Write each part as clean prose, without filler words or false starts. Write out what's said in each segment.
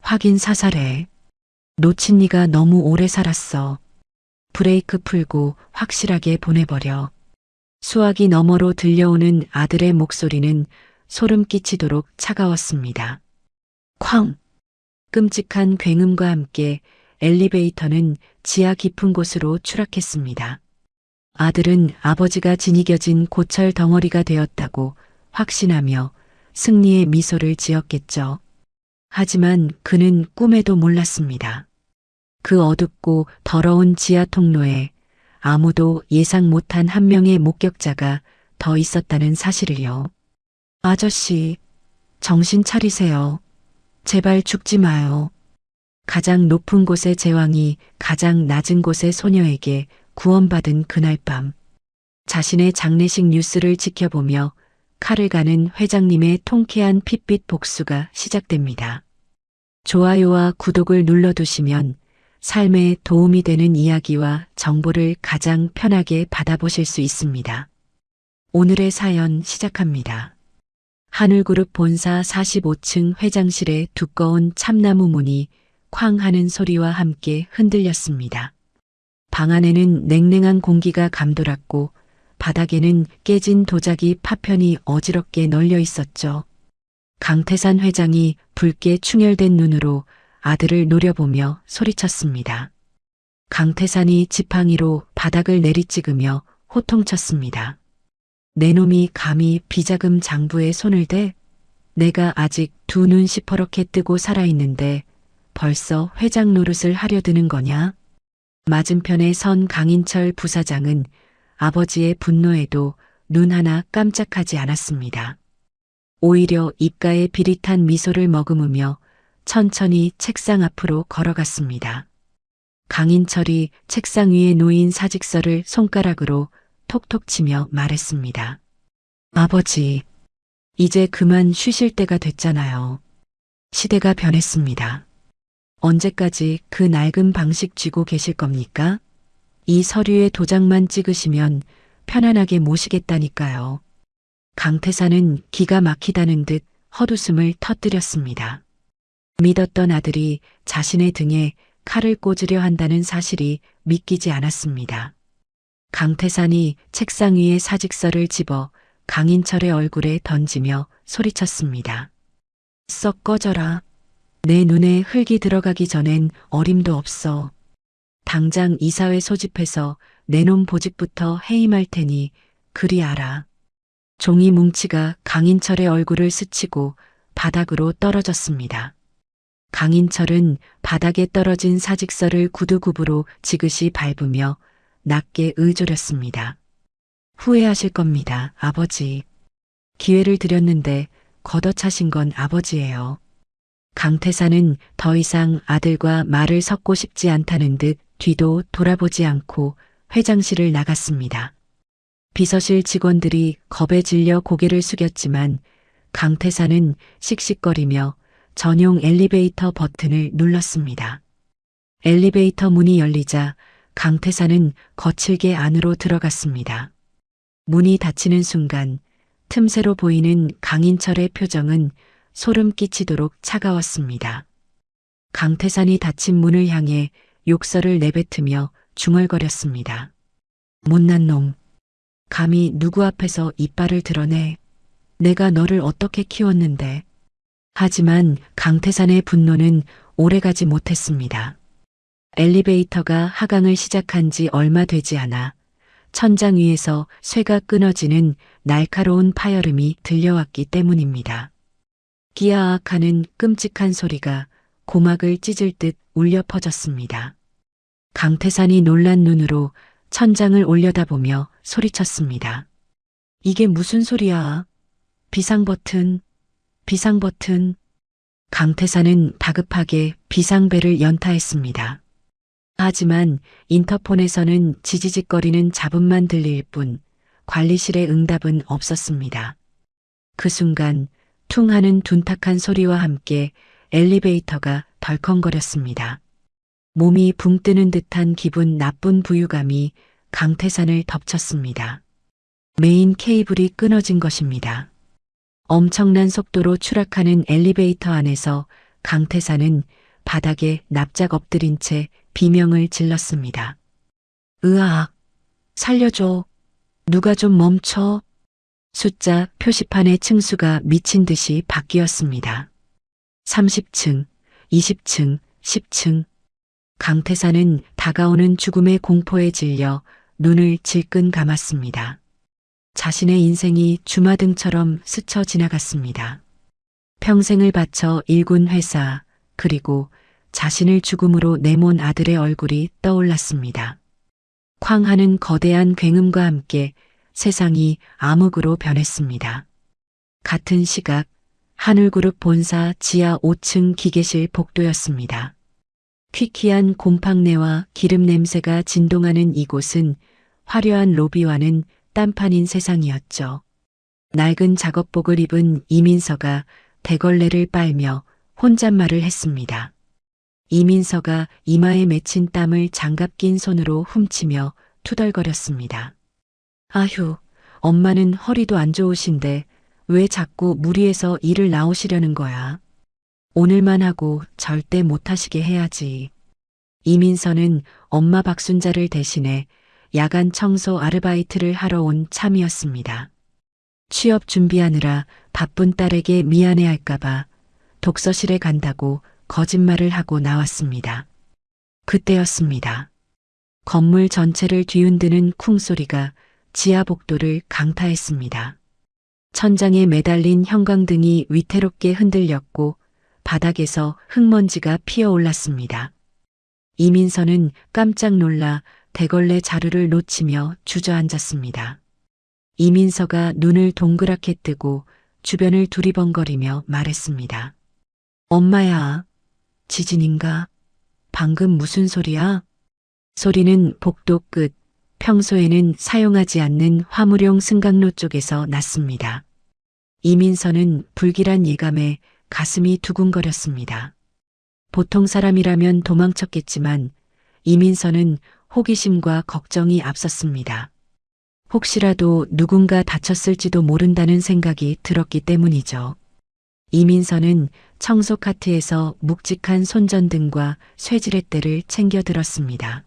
하긴 사살해. 놓친 네가 너무 오래 살았어. 브레이크 풀고 확실하게 보내버려. 수화기 너머로 들려오는 아들의 목소리는 소름 끼치도록 차가웠습니다. 쾅! 끔찍한 굉음과 함께 엘리베이터는 지하 깊은 곳으로 추락했습니다. 아들은 아버지가 지니겨진 고철 덩어리가 되었다고 확신하며 승리의 미소를 지었겠죠. 하지만 그는 꿈에도 몰랐습니다. 그 어둡고 더러운 지하 통로에 아무도 예상 못한 한 명의 목격자가 더 있었다는 사실을요. 아저씨, 정신 차리세요. 제발 죽지 마요. 가장 높은 곳의 제왕이 가장 낮은 곳의 소녀에게 구원받은 그날 밤, 자신의 장례식 뉴스를 지켜보며 칼을 가는 회장님의 통쾌한 핏빛 복수가 시작됩니다. 좋아요와 구독을 눌러두시면 삶에 도움이 되는 이야기와 정보를 가장 편하게 받아보실 수 있습니다. 오늘의 사연 시작합니다. 하늘그룹 본사 45층 회장실의 두꺼운 참나무 문이 쾅 하는 소리와 함께 흔들렸습니다. 방 안에는 냉랭한 공기가 감돌았고 바닥에는 깨진 도자기 파편이 어지럽게 널려 있었죠. 강태산 회장이 붉게 충혈된 눈으로 아들을 노려보며 소리쳤습니다. 강태산이 지팡이로 바닥을 내리찍으며 호통쳤습니다. 내 놈이 감히 비자금 장부에 손을 대? 내가 아직 두 눈 시퍼렇게 뜨고 살아있는데 벌써 회장 노릇을 하려 드는 거냐? 맞은편에 선 강인철 부사장은 아버지의 분노에도 눈 하나 깜짝하지 않았습니다. 오히려 입가에 비릿한 미소를 머금으며 천천히 책상 앞으로 걸어갔습니다. 강인철이 책상 위에 놓인 사직서를 손가락으로 톡톡 치며 말했습니다. 아버지, 이제 그만 쉬실 때가 됐잖아요. 시대가 변했습니다. 언제까지 그 낡은 방식 쥐고 계실 겁니까? 이 서류에 도장만 찍으시면 편안하게 모시겠다니까요. 강태사는 기가 막히다는 듯 헛웃음을 터뜨렸습니다. 믿었던 아들이 자신의 등에 칼을 꽂으려 한다는 사실이 믿기지 않았습니다. 강태산이 책상 위에 사직서를 집어 강인철의 얼굴에 던지며 소리쳤습니다. 썩 꺼져라. 내 눈에 흙이 들어가기 전엔 어림도 없어. 당장 이사회 소집해서 내놈 보직부터 해임할 테니 그리 알아. 종이 뭉치가 강인철의 얼굴을 스치고 바닥으로 떨어졌습니다. 강인철은 바닥에 떨어진 사직서를 구두굽으로 지그시 밟으며 낮게 의졸였습니다. 후회하실 겁니다, 아버지. 기회를 드렸는데 걷어차신 건 아버지예요. 강태사는 더 이상 아들과 말을 섞고 싶지 않다는 듯 뒤도 돌아보지 않고 회장실을 나갔습니다. 비서실 직원들이 겁에 질려 고개를 숙였지만 강태사는 씩씩거리며 전용 엘리베이터 버튼을 눌렀습니다. 엘리베이터 문이 열리자 강태사는 거칠게 안으로 들어갔습니다. 문이 닫히는 순간 틈새로 보이는 강인철의 표정은 소름 끼치도록 차가웠습니다. 강태산이 닫힌 문을 향해 욕설을 내뱉으며 중얼거렸습니다. 못난 놈. 감히 누구 앞에서 이빨을 드러내. 내가 너를 어떻게 키웠는데. 하지만 강태산의 분노는 오래가지 못했습니다. 엘리베이터가 하강을 시작한 지 얼마 되지 않아 천장 위에서 쇠가 끊어지는 날카로운 파열음이 들려왔기 때문입니다. 기아악하는 끔찍한 소리가 고막을 찢을 듯 울려 퍼졌습니다. 강태산이 놀란 눈으로 천장을 올려다보며 소리쳤습니다. 이게 무슨 소리야? 비상버튼, 비상버튼. 강태산은 다급하게 비상벨을 연타했습니다. 하지만 인터폰에서는 지지직거리는 잡음만 들릴 뿐 관리실의 응답은 없었습니다. 그 순간 퉁 하는 둔탁한 소리와 함께 엘리베이터가 덜컹거렸습니다. 몸이 붕 뜨는 듯한 기분 나쁜 부유감이 강태산을 덮쳤습니다. 메인 케이블이 끊어진 것입니다. 엄청난 속도로 추락하는 엘리베이터 안에서 강태사는 바닥에 납작 엎드린 채 비명을 질렀습니다. 으악! 살려줘! 누가 좀 멈춰! 숫자 표시판의 층수가 미친 듯이 바뀌었습니다. 30층, 20층, 10층. 강태사는 다가오는 죽음의 공포에 질려 눈을 질끈 감았습니다. 자신의 인생이 주마등처럼 스쳐 지나갔습니다. 평생을 바쳐 일군 회사, 그리고 자신을 죽음으로 내몬 아들의 얼굴이 떠올랐습니다. 쾅 하는 거대한 굉음과 함께 세상이 암흑으로 변했습니다. 같은 시각 한울그룹 본사 지하 5층 기계실 복도였습니다. 퀴퀴한 곰팡내와 기름 냄새가 진동하는 이곳은 화려한 로비와는 딴판인 세상이었죠. 낡은 작업복을 입은 이민서가 대걸레를 빨며 혼잣말을 했습니다. 이민서가 이마에 맺힌 땀을 장갑 낀 손으로 훔치며 투덜거렸습니다. 아휴, 엄마는 허리도 안 좋으신데 왜 자꾸 무리해서 일을 나오시려는 거야? 오늘만 하고 절대 못하시게 해야지. 이민서는 엄마 박순자를 대신해 야간 청소 아르바이트를 하러 온 참이었습니다. 취업 준비하느라 바쁜 딸에게 미안해할까봐 독서실에 간다고 거짓말을 하고 나왔습니다. 그때였습니다. 건물 전체를 뒤흔드는 쿵소리가 지하 복도를 강타했습니다. 천장에 매달린 형광등이 위태롭게 흔들렸고 바닥에서 흙먼지가 피어올랐습니다. 이민서는 깜짝 놀라 대걸레 자루를 놓치며 주저앉았습니다. 이민서가 눈을 동그랗게 뜨고 주변을 두리번거리며 말했습니다. 엄마야, 지진인가? 방금 무슨 소리야? 소리는 복도 끝, 평소에는 사용하지 않는 화물용 승강로 쪽에서 났습니다. 이민서는 불길한 예감에 가슴이 두근거렸습니다. 보통 사람이라면 도망쳤겠지만 이민서는 호기심과 걱정이 앞섰습니다. 혹시라도 누군가 다쳤을지도 모른다는 생각이 들었기 때문이죠. 이민서는 청소 카트에서 묵직한 손전등과 쇠지렛대를 챙겨 들었습니다.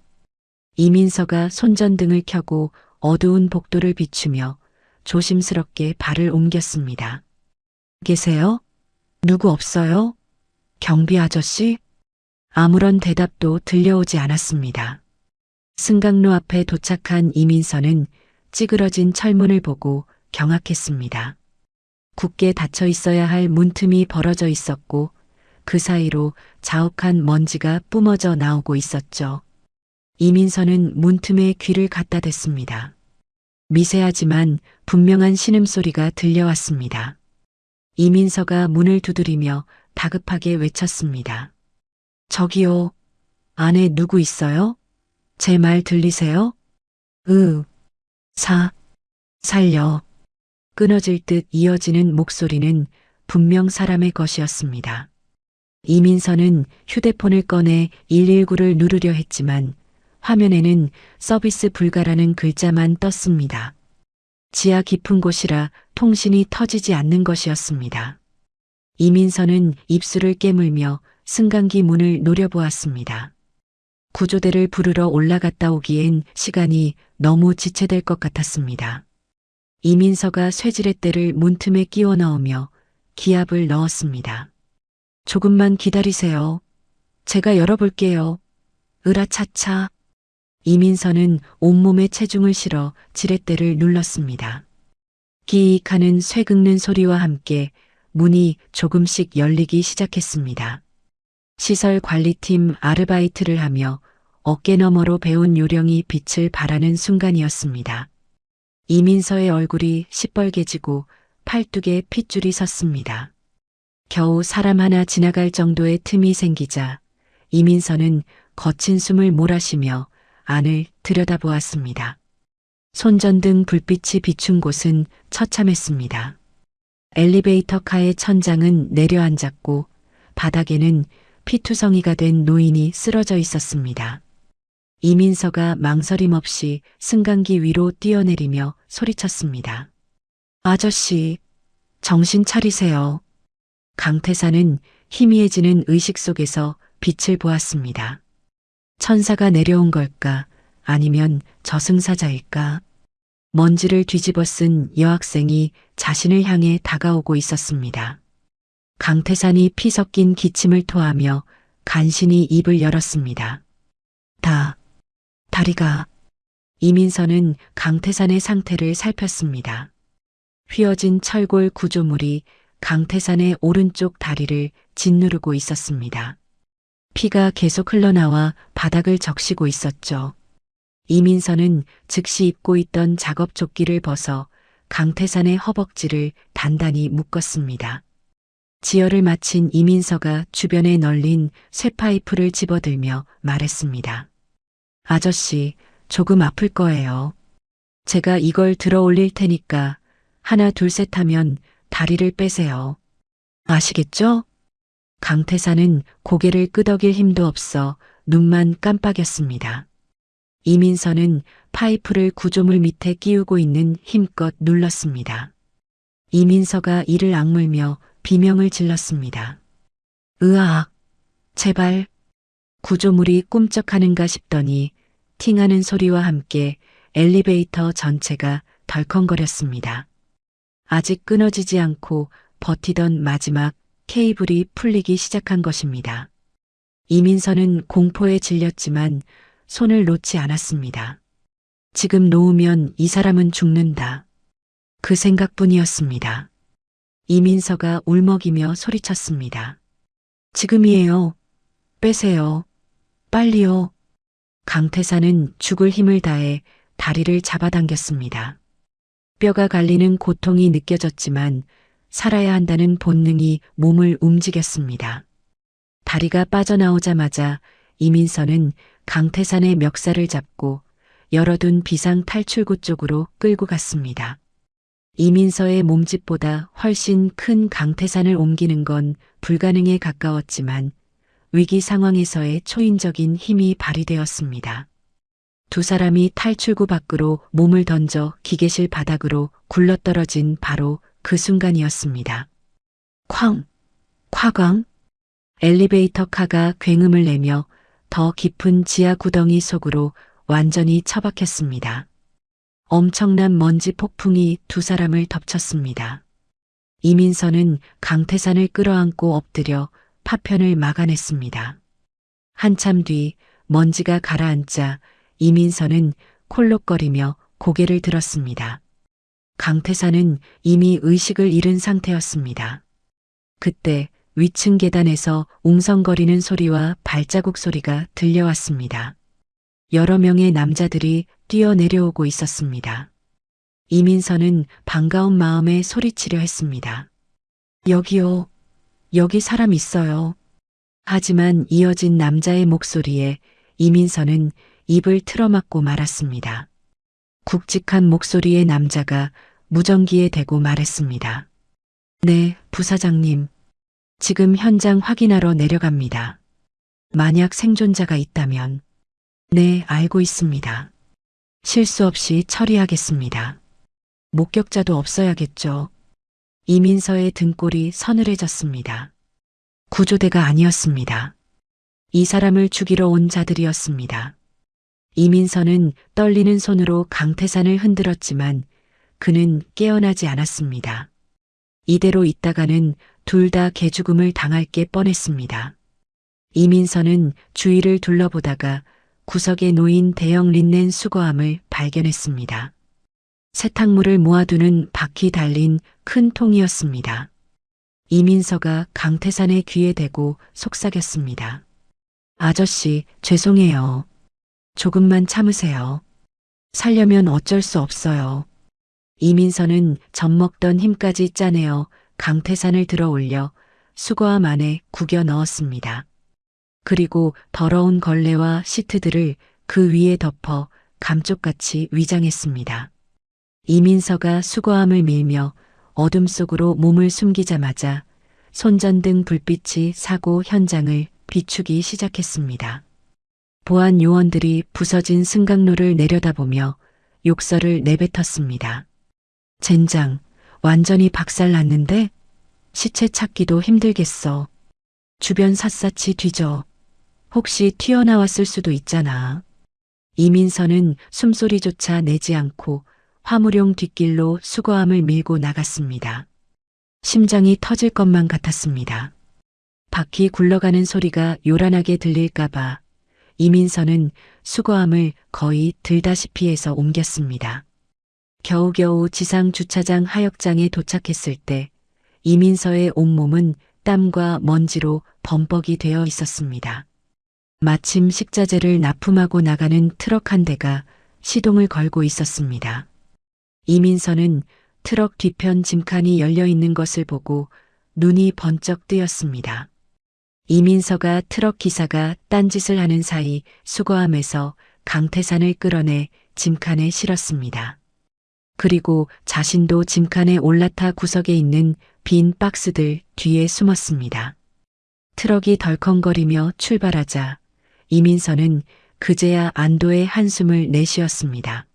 이민서가 손전등을 켜고 어두운 복도를 비추며 조심스럽게 발을 옮겼습니다. 계세요? 누구 없어요? 경비 아저씨? 아무런 대답도 들려오지 않았습니다. 승강로 앞에 도착한 이민서는 찌그러진 철문을 보고 경악했습니다. 굳게 닫혀 있어야 할 문틈이 벌어져 있었고 그 사이로 자욱한 먼지가 뿜어져 나오고 있었죠. 이민서는 문틈에 귀를 갖다 댔습니다. 미세하지만 분명한 신음소리가 들려왔습니다. 이민서가 문을 두드리며 다급하게 외쳤습니다. 저기요, 안에 누구 있어요? 제 말 들리세요? 살려. 끊어질 듯 이어지는 목소리는 분명 사람의 것이었습니다. 이민서는 휴대폰을 꺼내 119를 누르려 했지만 화면에는 서비스 불가라는 글자만 떴습니다. 지하 깊은 곳이라 통신이 터지지 않는 것이었습니다. 이민서는 입술을 깨물며 승강기 문을 노려보았습니다. 구조대를 부르러 올라갔다 오기엔 시간이 너무 지체될 것 같았습니다. 이민서가 쇠지렛대를 문틈에 끼워 넣으며 기압을 넣었습니다. 조금만 기다리세요. 제가 열어볼게요. 으라차차. 이민서는 온몸에 체중을 실어 지렛대를 눌렀습니다. 기익하는 쇠 긁는 소리와 함께 문이 조금씩 열리기 시작했습니다. 시설 관리팀 아르바이트를 하며 어깨너머로 배운 요령이 빛을 발하는 순간이었습니다. 이민서의 얼굴이 시뻘개지고 팔뚝에 핏줄이 섰습니다. 겨우 사람 하나 지나갈 정도의 틈이 생기자 이민서는 거친 숨을 몰아쉬며 안을 들여다보았습니다. 손전등 불빛이 비춘 곳은 처참했습니다. 엘리베이터카의 천장은 내려앉았고 바닥에는 피투성이가 된 노인이 쓰러져 있었습니다. 이민서가 망설임 없이 승강기 위로 뛰어내리며 소리쳤습니다. 아저씨, 정신 차리세요. 강태사는 희미해지는 의식 속에서 빛을 보았습니다. 천사가 내려온 걸까? 아니면 저승사자일까? 먼지를 뒤집어 쓴 여학생이 자신을 향해 다가오고 있었습니다. 강태산이 피 섞인 기침을 토하며 간신히 입을 열었습니다. 다리가. 이민서는 강태산의 상태를 살폈습니다. 휘어진 철골 구조물이 강태산의 오른쪽 다리를 짓누르고 있었습니다. 피가 계속 흘러나와 바닥을 적시고 있었죠. 이민서는 즉시 입고 있던 작업조끼를 벗어 강태산의 허벅지를 단단히 묶었습니다. 지혈을 마친 이민서가 주변에 널린 쇠파이프를 집어들며 말했습니다. 아저씨, 조금 아플 거예요. 제가 이걸 들어 올릴 테니까 하나 둘 셋 하면 다리를 빼세요. 아시겠죠? 강태산은 고개를 끄덕일 힘도 없어 눈만 깜빡였습니다. 이민서는 파이프를 구조물 밑에 끼우고 있는 힘껏 눌렀습니다. 이민서가 이를 악물며 비명을 질렀습니다. 으악, 제발. 구조물이 꿈쩍하는가 싶더니 팅하는 소리와 함께 엘리베이터 전체가 덜컹거렸습니다. 아직 끊어지지 않고 버티던 마지막 케이블이 풀리기 시작한 것입니다. 이민서는 공포에 질렸지만 손을 놓지 않았습니다. 지금 놓으면 이 사람은 죽는다. 그 생각뿐이었습니다. 이민서가 울먹이며 소리쳤습니다. 지금이에요. 빼세요. 빨리요. 강태산은 죽을 힘을 다해 다리를 잡아당겼습니다. 뼈가 갈리는 고통이 느껴졌지만 살아야 한다는 본능이 몸을 움직였습니다. 다리가 빠져나오자마자 이민서는 강태산의 멱살을 잡고 열어둔 비상 탈출구 쪽으로 끌고 갔습니다. 이민서의 몸집보다 훨씬 큰 강태산을 옮기는 건 불가능에 가까웠지만 위기 상황에서의 초인적인 힘이 발휘되었습니다. 두 사람이 탈출구 밖으로 몸을 던져 기계실 바닥으로 굴러떨어진 바로 그 순간이었습니다. 쾅! 엘리베이터 카가 굉음을 내며 더 깊은 지하 구덩이 속으로 완전히 처박혔습니다. 엄청난 먼지 폭풍이 두 사람을 덮쳤습니다. 이민서는 강태산을 끌어안고 엎드려 파편을 막아냈습니다. 한참 뒤 먼지가 가라앉자 이민서는 콜록거리며 고개를 들었습니다. 강태산은 이미 의식을 잃은 상태였습니다. 그때 위층 계단에서 웅성거리는 소리와 발자국 소리가 들려왔습니다. 여러 명의 남자들이 뛰어내려오고 있었습니다. 이민서는 반가운 마음에 소리치려 했습니다. 여기요. 여기 사람 있어요. 하지만 이어진 남자의 목소리에 이민서는 입을 틀어막고 말았습니다. 굵직한 목소리의 남자가 무전기에 대고 말했습니다. 네, 부사장님. 지금 현장 확인하러 내려갑니다. 만약 생존자가 있다면. 네, 알고 있습니다. 실수 없이 처리하겠습니다. 목격자도 없어야겠죠. 이민서의 등골이 서늘해졌습니다. 구조대가 아니었습니다. 이 사람을 죽이러 온 자들이었습니다. 이민서는 떨리는 손으로 강태산을 흔들었지만 그는 깨어나지 않았습니다. 이대로 있다가는 둘 다 개죽음을 당할 게 뻔했습니다. 이민서는 주위를 둘러보다가 구석에 놓인 대형 린넨 수거함을 발견했습니다. 세탁물을 모아두는 바퀴 달린 큰 통이었습니다. 이민서가 강태산의 귀에 대고 속삭였습니다. 아저씨, 죄송해요. 조금만 참으세요. 살려면 어쩔 수 없어요. 이민서는 젖먹던 힘까지 짜내어 강태산을 들어 올려 수거함 안에 구겨 넣었습니다. 그리고 더러운 걸레와 시트들을 그 위에 덮어 감쪽같이 위장했습니다. 이민서가 수거함을 밀며 어둠 속으로 몸을 숨기자마자 손전등 불빛이 사고 현장을 비추기 시작했습니다. 보안 요원들이 부서진 승강로를 내려다보며 욕설을 내뱉었습니다. 젠장, 완전히 박살났는데? 시체 찾기도 힘들겠어. 주변 샅샅이 뒤져. 혹시 튀어나왔을 수도 있잖아. 이민서는 숨소리조차 내지 않고 화물용 뒷길로 수거함을 밀고 나갔습니다. 심장이 터질 것만 같았습니다. 바퀴 굴러가는 소리가 요란하게 들릴까봐 이민서는 수거함을 거의 들다시피 해서 옮겼습니다. 겨우겨우 지상 주차장 하역장에 도착했을 때 이민서의 온몸은 땀과 먼지로 범벅이 되어 있었습니다. 마침 식자재를 납품하고 나가는 트럭 한 대가 시동을 걸고 있었습니다. 이민서는 트럭 뒤편 짐칸이 열려 있는 것을 보고 눈이 번쩍 뜨였습니다. 이민서가 트럭 기사가 딴짓을 하는 사이 수거함에서 강태산을 끌어내 짐칸에 실었습니다. 그리고 자신도 짐칸에 올라타 구석에 있는 빈 박스들 뒤에 숨었습니다. 트럭이 덜컹거리며 출발하자 이민서는 그제야 안도의 한숨을 내쉬었습니다.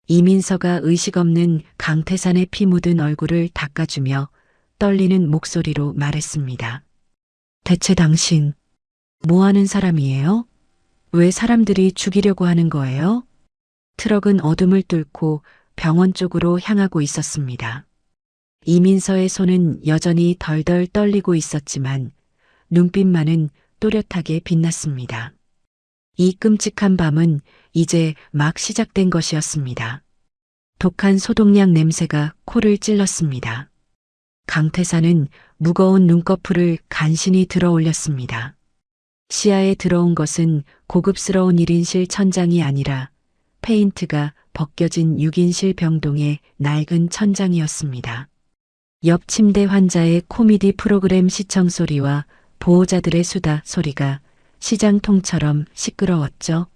이민서가 의식 없는 강태산의 피 묻은 얼굴을 닦아주며 떨리는 목소리로 말했습니다. 대체 당신, 뭐 하는 사람이에요? 왜 사람들이 죽이려고 하는 거예요? 트럭은 어둠을 뚫고 병원 쪽으로 향하고 있었습니다. 이민서의 손은 여전히 덜덜 떨리고 있었지만 눈빛만은 또렷하게 빛났습니다. 이 끔찍한 밤은 이제 막 시작된 것이었습니다. 독한 소독약 냄새가 코를 찔렀습니다. 강태산은 무거운 눈꺼풀을 간신히 들어 올렸습니다. 시야에 들어온 것은 고급스러운 1인실 천장이 아니라 페인트가 벗겨진 6인실 병동의 낡은 천장이었습니다. 옆 침대 환자의 코미디 프로그램 시청 소리와 보호자들의 수다 소리가 시장통처럼 시끄러웠죠.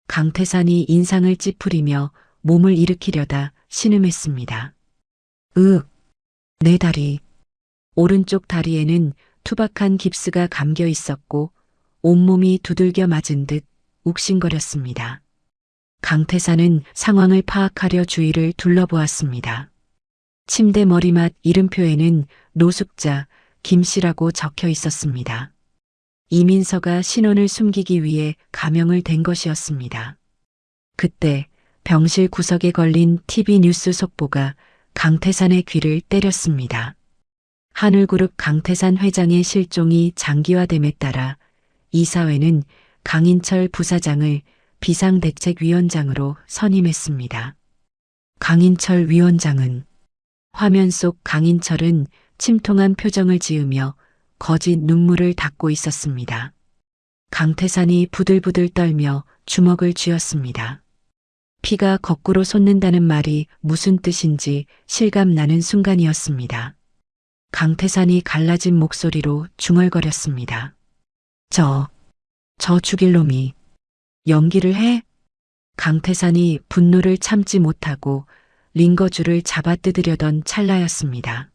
강태산이 인상을 찌푸리며 몸을 일으키려다 신음했습니다. 내 다리. 오른쪽 다리에는 투박한 깁스가 감겨 있었고 온몸이 두들겨 맞은 듯 욱신거렸습니다. 강태산은 상황을 파악하려 주위를 둘러보았습니다. 침대 머리맡 이름표에는 노숙자 김씨라고 적혀 있었습니다. 이민서가 신원을 숨기기 위해 가명을 댄 것이었습니다. 그때 병실 구석에 걸린 TV 뉴스 속보가 강태산의 귀를 때렸습니다. 한울그룹 강태산 회장의 실종이 장기화됨에 따라 이사회는 강인철 부사장을 비상대책위원장으로 선임했습니다. 강인철 위원장은 화면 속 강인철은 침통한 표정을 지으며 거짓 눈물을 닦고 있었습니다. 강태산이 부들부들 떨며 주먹을 쥐었습니다. 피가 거꾸로 솟는다는 말이 무슨 뜻인지 실감나는 순간이었습니다. 강태산이 갈라진 목소리로 중얼거렸습니다. 저 죽일 놈이 연기를 해? 강태산이 분노를 참지 못하고 링거줄을 잡아 뜯으려던 찰나였습니다.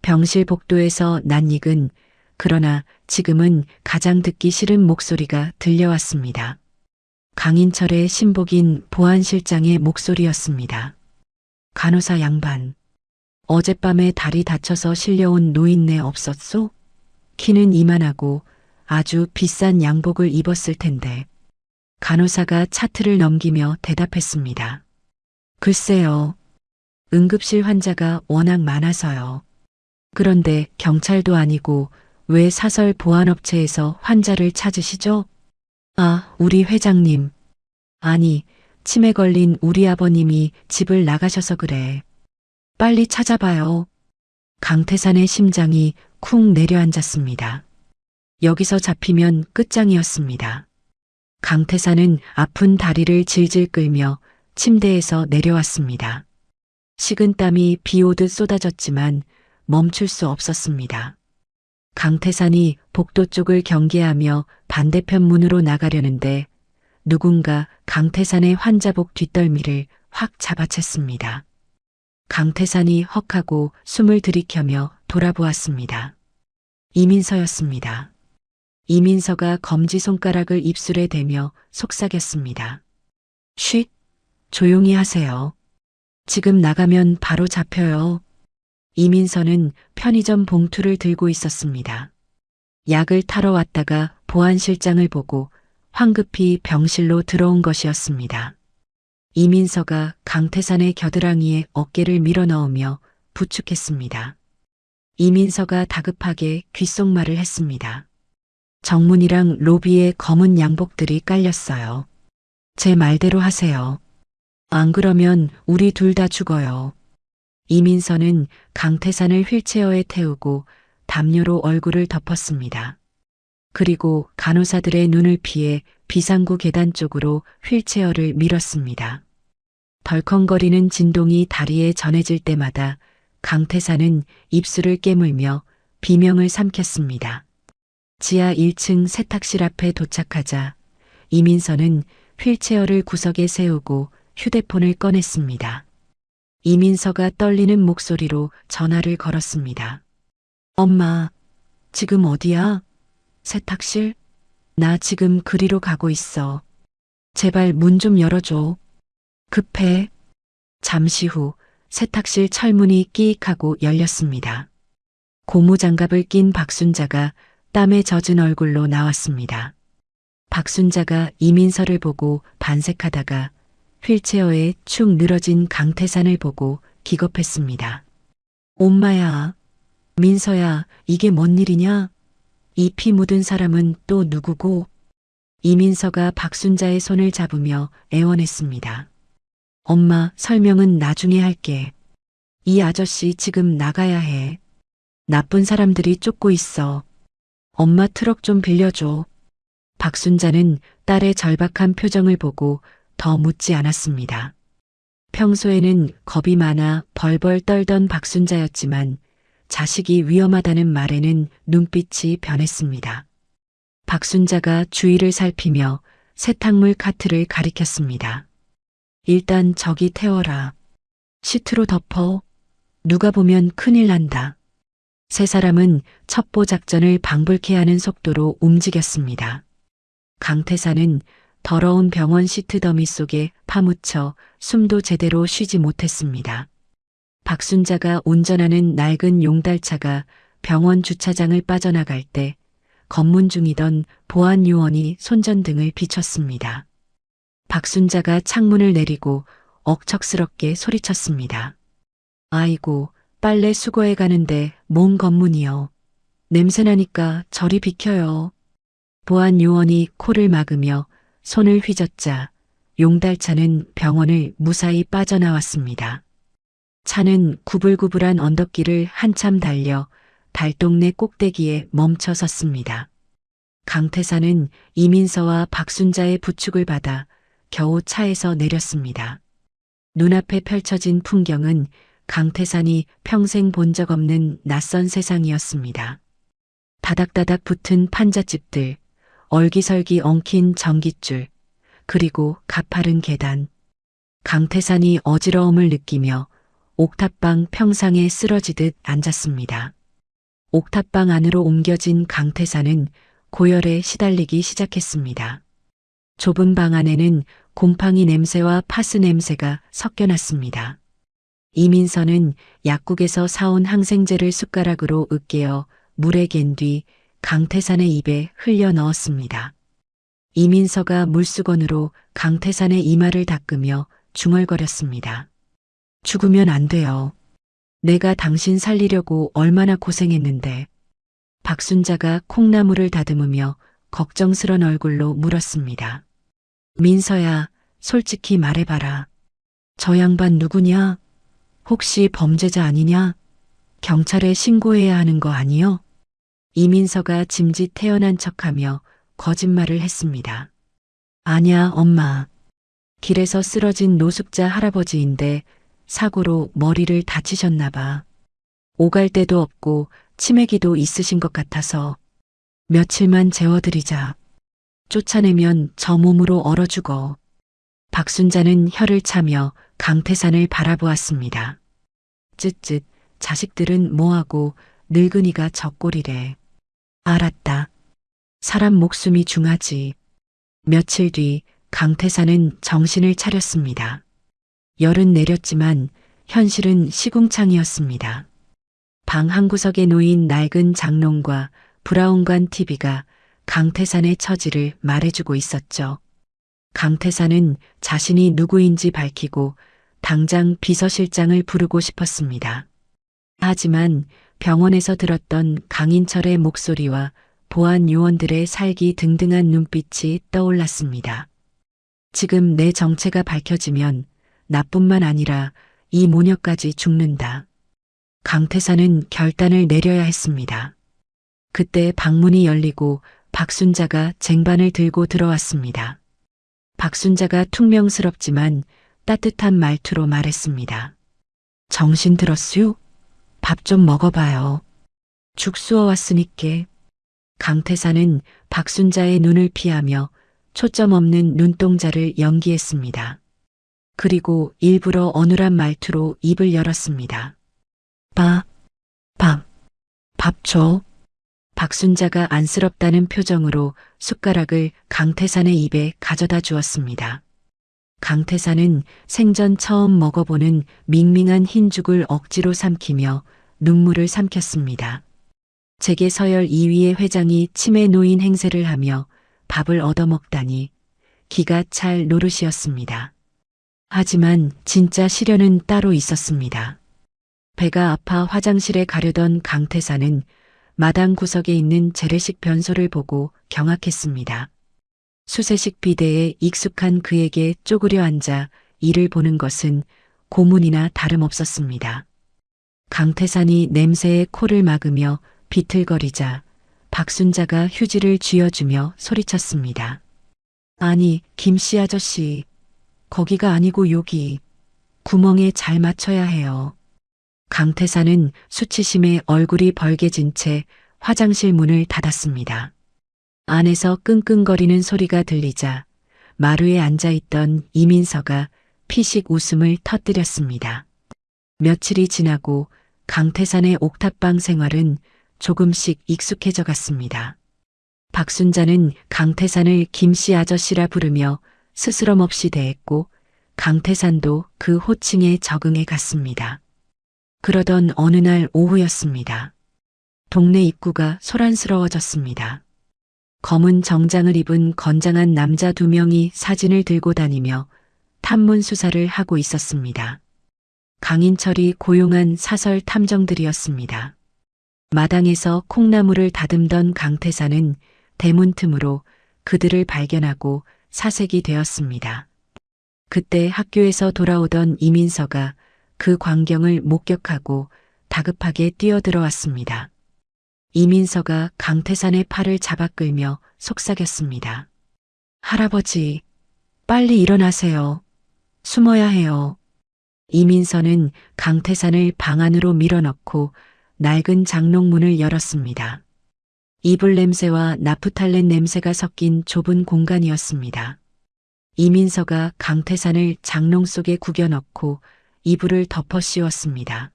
병실 복도에서 낯익은 그러나 지금은 가장 듣기 싫은 목소리가 들려왔습니다. 강인철의 신복인 보안실장의 목소리였습니다. 간호사 양반, 어젯밤에 다리 다쳐서 실려온 노인네 없었소? 키는 이만하고 아주 비싼 양복을 입었을 텐데. 간호사가 차트를 넘기며 대답했습니다. 글쎄요. 응급실 환자가 워낙 많아서요. 그런데 경찰도 아니고 왜 사설 보안업체에서 환자를 찾으시죠? 아, 우리 회장님. 아니, 치매 걸린 우리 아버님이 집을 나가셔서 그래. 빨리 찾아봐요. 강태산의 심장이 쿵 내려앉았습니다. 여기서 잡히면 끝장이었습니다. 강태산은 아픈 다리를 질질 끌며 침대에서 내려왔습니다. 식은땀이 비 오듯 쏟아졌지만 멈출 수 없었습니다. 강태산이 복도 쪽을 경계하며 반대편 문으로 나가려는데 누군가 강태산의 환자복 뒷덜미를 확 잡아챘습니다. 강태산이 헉하고 숨을 들이켜며 돌아보았습니다. 이민서였습니다. 이민서가 검지손가락을 입술에 대며 속삭였습니다. 쉿! 조용히 하세요. 지금 나가면 바로 잡혀요. 이민서는 편의점 봉투를 들고 있었습니다. 약을 타러 왔다가 보안실장을 보고 황급히 병실로 들어온 것이었습니다. 이민서가 강태산의 겨드랑이에 어깨를 밀어넣으며 부축했습니다. 이민서가 다급하게 귓속말을 했습니다. 정문이랑 로비에 검은 양복들이 깔렸어요. 제 말대로 하세요. 안 그러면 우리 둘 다 죽어요. 이민서는 강태산을 휠체어에 태우고 담요로 얼굴을 덮었습니다. 그리고 간호사들의 눈을 피해 비상구 계단 쪽으로 휠체어를 밀었습니다. 덜컹거리는 진동이 다리에 전해질 때마다 강태산은 입술을 깨물며 비명을 삼켰습니다. 지하 1층 세탁실 앞에 도착하자 이민서는 휠체어를 구석에 세우고 휴대폰을 꺼냈습니다. 이민서가 떨리는 목소리로 전화를 걸었습니다. 엄마, 지금 어디야? 세탁실? 나 지금 그리로 가고 있어. 제발 문 좀 열어줘. 급해. 잠시 후 세탁실 철문이 끼익하고 열렸습니다. 고무장갑을 낀 박순자가 땀에 젖은 얼굴로 나왔습니다. 박순자가 이민서를 보고 반색하다가 휠체어에 축 늘어진 강태산을 보고 기겁했습니다. 엄마야, 민서야, 이게 뭔 일이냐? 이 피 묻은 사람은 또 누구고? 이민서가 박순자의 손을 잡으며 애원했습니다. 엄마, 설명은 나중에 할게. 이 아저씨 지금 나가야 해. 나쁜 사람들이 쫓고 있어. 엄마 트럭 좀 빌려줘. 박순자는 딸의 절박한 표정을 보고 더 묻지 않았습니다. 평소에는 겁이 많아 벌벌 떨던 박순자였지만 자식이 위험하다는 말에는 눈빛이 변했습니다. 박순자가 주위를 살피며 세탁물 카트를 가리켰습니다. 일단 저기 태워라. 시트로 덮어. 누가 보면 큰일 난다. 세 사람은 첩보 작전을 방불케 하는 속도로 움직였습니다. 강태산은 더러운 병원 시트 더미 속에 파묻혀 숨도 제대로 쉬지 못했습니다. 박순자가 운전하는 낡은 용달차가 병원 주차장을 빠져나갈 때 검문 중이던 보안 요원이 손전등을 비췄습니다. 박순자가 창문을 내리고 억척스럽게 소리쳤습니다. 아이고, 빨래 수거해 가는데 뭔 검문이요. 냄새나니까 저리 비켜요. 보안 요원이 코를 막으며 손을 휘젓자 용달차는 병원을 무사히 빠져나왔습니다. 차는 구불구불한 언덕길을 한참 달려 달동네 꼭대기에 멈춰 섰습니다. 강태산은 이민서와 박순자의 부축을 받아 겨우 차에서 내렸습니다. 눈앞에 펼쳐진 풍경은 강태산이 평생 본 적 없는 낯선 세상이었습니다. 다닥다닥 붙은 판잣집들, 얼기설기 엉킨 전깃줄, 그리고 가파른 계단. 강태산이 어지러움을 느끼며 옥탑방 평상에 쓰러지듯 앉았습니다. 옥탑방 안으로 옮겨진 강태산은 고열에 시달리기 시작했습니다. 좁은 방 안에는 곰팡이 냄새와 파스 냄새가 섞여났습니다. 이민서는 약국에서 사온 항생제를 숟가락으로 으깨어 물에 갠 뒤 강태산의 입에 흘려 넣었습니다. 이민서가 물수건으로 강태산의 이마를 닦으며 중얼거렸습니다. 죽으면 안 돼요. 내가 당신 살리려고 얼마나 고생했는데. 박순자가 콩나물을 다듬으며 걱정스런 얼굴로 물었습니다. 민서야, 솔직히 말해봐라. 저 양반 누구냐? 혹시 범죄자 아니냐? 경찰에 신고해야 하는 거 아니요? 이민서가 짐짓 태어난 척하며 거짓말을 했습니다. 아냐, 엄마. 길에서 쓰러진 노숙자 할아버지인데 사고로 머리를 다치셨나 봐. 오갈 데도 없고 치매기도 있으신 것 같아서 며칠만 재워드리자. 쫓아내면 저 몸으로 얼어 죽어. 박순자는 혀를 차며 강태산을 바라보았습니다. 쯧쯧, 자식들은 뭐하고 늙은이가 젖골이래. 알았다. 사람 목숨이 중하지. 며칠 뒤 강태산은 정신을 차렸습니다. 열은 내렸지만 현실은 시궁창이었습니다. 방 한구석에 놓인 낡은 장롱과 브라운관 TV가 강태산의 처지를 말해주고 있었죠. 강태산은 자신이 누구인지 밝히고 당장 비서실장을 부르고 싶었습니다. 하지만 병원에서 들었던 강인철의 목소리와 보안 요원들의 살기 등등한 눈빛이 떠올랐습니다. 지금 내 정체가 밝혀지면 나뿐만 아니라 이 모녀까지 죽는다. 강태산은 결단을 내려야 했습니다. 그때 방문이 열리고 박순자가 쟁반을 들고 들어왔습니다. 박순자가 퉁명스럽지만 따뜻한 말투로 말했습니다. 정신 들었슈? 밥 좀 먹어봐요. 죽 쑤어 왔으니께. 강태산은 박순자의 눈을 피하며 초점 없는 눈동자를 연기했습니다. 그리고 일부러 어눌한 말투로 입을 열었습니다. 밥 줘. 박순자가 안쓰럽다는 표정으로 숟가락을 강태산의 입에 가져다 주었습니다. 강태산은 생전 처음 먹어보는 밍밍한 흰죽을 억지로 삼키며 눈물을 삼켰습니다. 재계 서열 2위의 회장이 치매 노인 행세를 하며 밥을 얻어먹다니 기가 찰 노릇이었습니다. 하지만 진짜 시련은 따로 있었습니다. 배가 아파 화장실에 가려던 강태산은 마당 구석에 있는 재래식 변소를 보고 경악했습니다. 수세식 비대에 익숙한 그에게 쪼그려 앉아 이를 보는 것은 고문이나 다름없었습니다. 강태산이 냄새에 코를 막으며 비틀거리자 박순자가 휴지를 쥐어주며 소리쳤습니다. 아니, 김씨 아저씨, 거기가 아니고 여기. 구멍에 잘 맞춰야 해요. 강태산은 수치심에 얼굴이 벌개진 채 화장실 문을 닫았습니다. 안에서 끙끙거리는 소리가 들리자 마루에 앉아있던 이민서가 피식 웃음을 터뜨렸습니다. 며칠이 지나고 강태산의 옥탑방 생활은 조금씩 익숙해져 갔습니다. 박순자는 강태산을 김씨 아저씨라 부르며 스스럼 없이 대했고 강태산도 그 호칭에 적응해 갔습니다. 그러던 어느 날 오후였습니다. 동네 입구가 소란스러워졌습니다. 검은 정장을 입은 건장한 남자 2명이 사진을 들고 다니며 탐문 수사를 하고 있었습니다. 강인철이 고용한 사설 탐정들이었습니다. 마당에서 콩나물을 다듬던 강태산은 대문 틈으로 그들을 발견하고 사색이 되었습니다. 그때 학교에서 돌아오던 이민서가 그 광경을 목격하고 다급하게 뛰어들어왔습니다. 이민서가 강태산의 팔을 잡아 끌며 속삭였습니다. 할아버지, 빨리 일어나세요. 숨어야 해요. 이민서는 강태산을 방 안으로 밀어넣고 낡은 장롱문을 열었습니다. 이불 냄새와 나프탈렌 냄새가 섞인 좁은 공간이었습니다. 이민서가 강태산을 장롱 속에 구겨 넣고 이불을 덮어 씌웠습니다.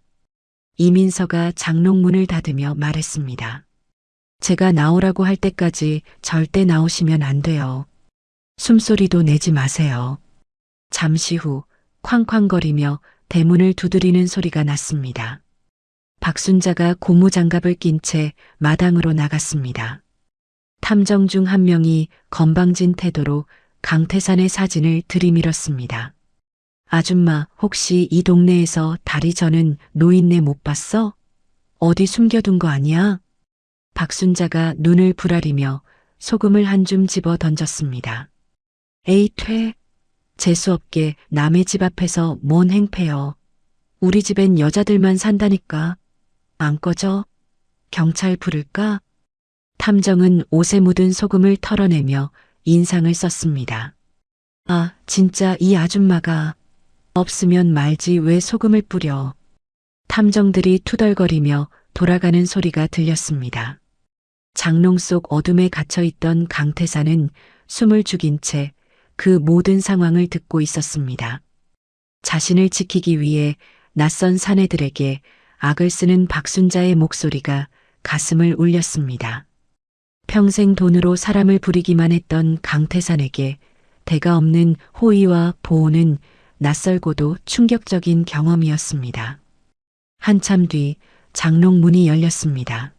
이민서가 장롱문을 닫으며 말했습니다. 제가 나오라고 할 때까지 절대 나오시면 안 돼요. 숨소리도 내지 마세요. 잠시 후 쾅쾅거리며 대문을 두드리는 소리가 났습니다. 박순자가 고무장갑을 낀 채 마당으로 나갔습니다. 탐정 중 한 명이 건방진 태도로 강태산의 사진을 들이밀었습니다. 아줌마, 혹시 이 동네에서 다리 저는 노인네 못 봤어? 어디 숨겨둔 거 아니야? 박순자가 눈을 부라리며 소금을 한 줌 집어 던졌습니다. 에이 퇴. 재수없게 남의 집 앞에서 뭔 행패여. 우리 집엔 여자들만 산다니까. 안 꺼져? 경찰 부를까? 탐정은 옷에 묻은 소금을 털어내며 인상을 썼습니다. 아, 진짜 이 아줌마가. 없으면 말지 왜 소금을 뿌려. 탐정들이 투덜거리며 돌아가는 소리가 들렸습니다. 장롱 속 어둠에 갇혀있던 강태산은 숨을 죽인 채 그 모든 상황을 듣고 있었습니다. 자신을 지키기 위해 낯선 사내들에게 악을 쓰는 박순자의 목소리가 가슴을 울렸습니다. 평생 돈으로 사람을 부리기만 했던 강태산에게 대가 없는 호의와 보호는 낯설고도 충격적인 경험이었습니다. 한참 뒤 장롱 문이 열렸습니다.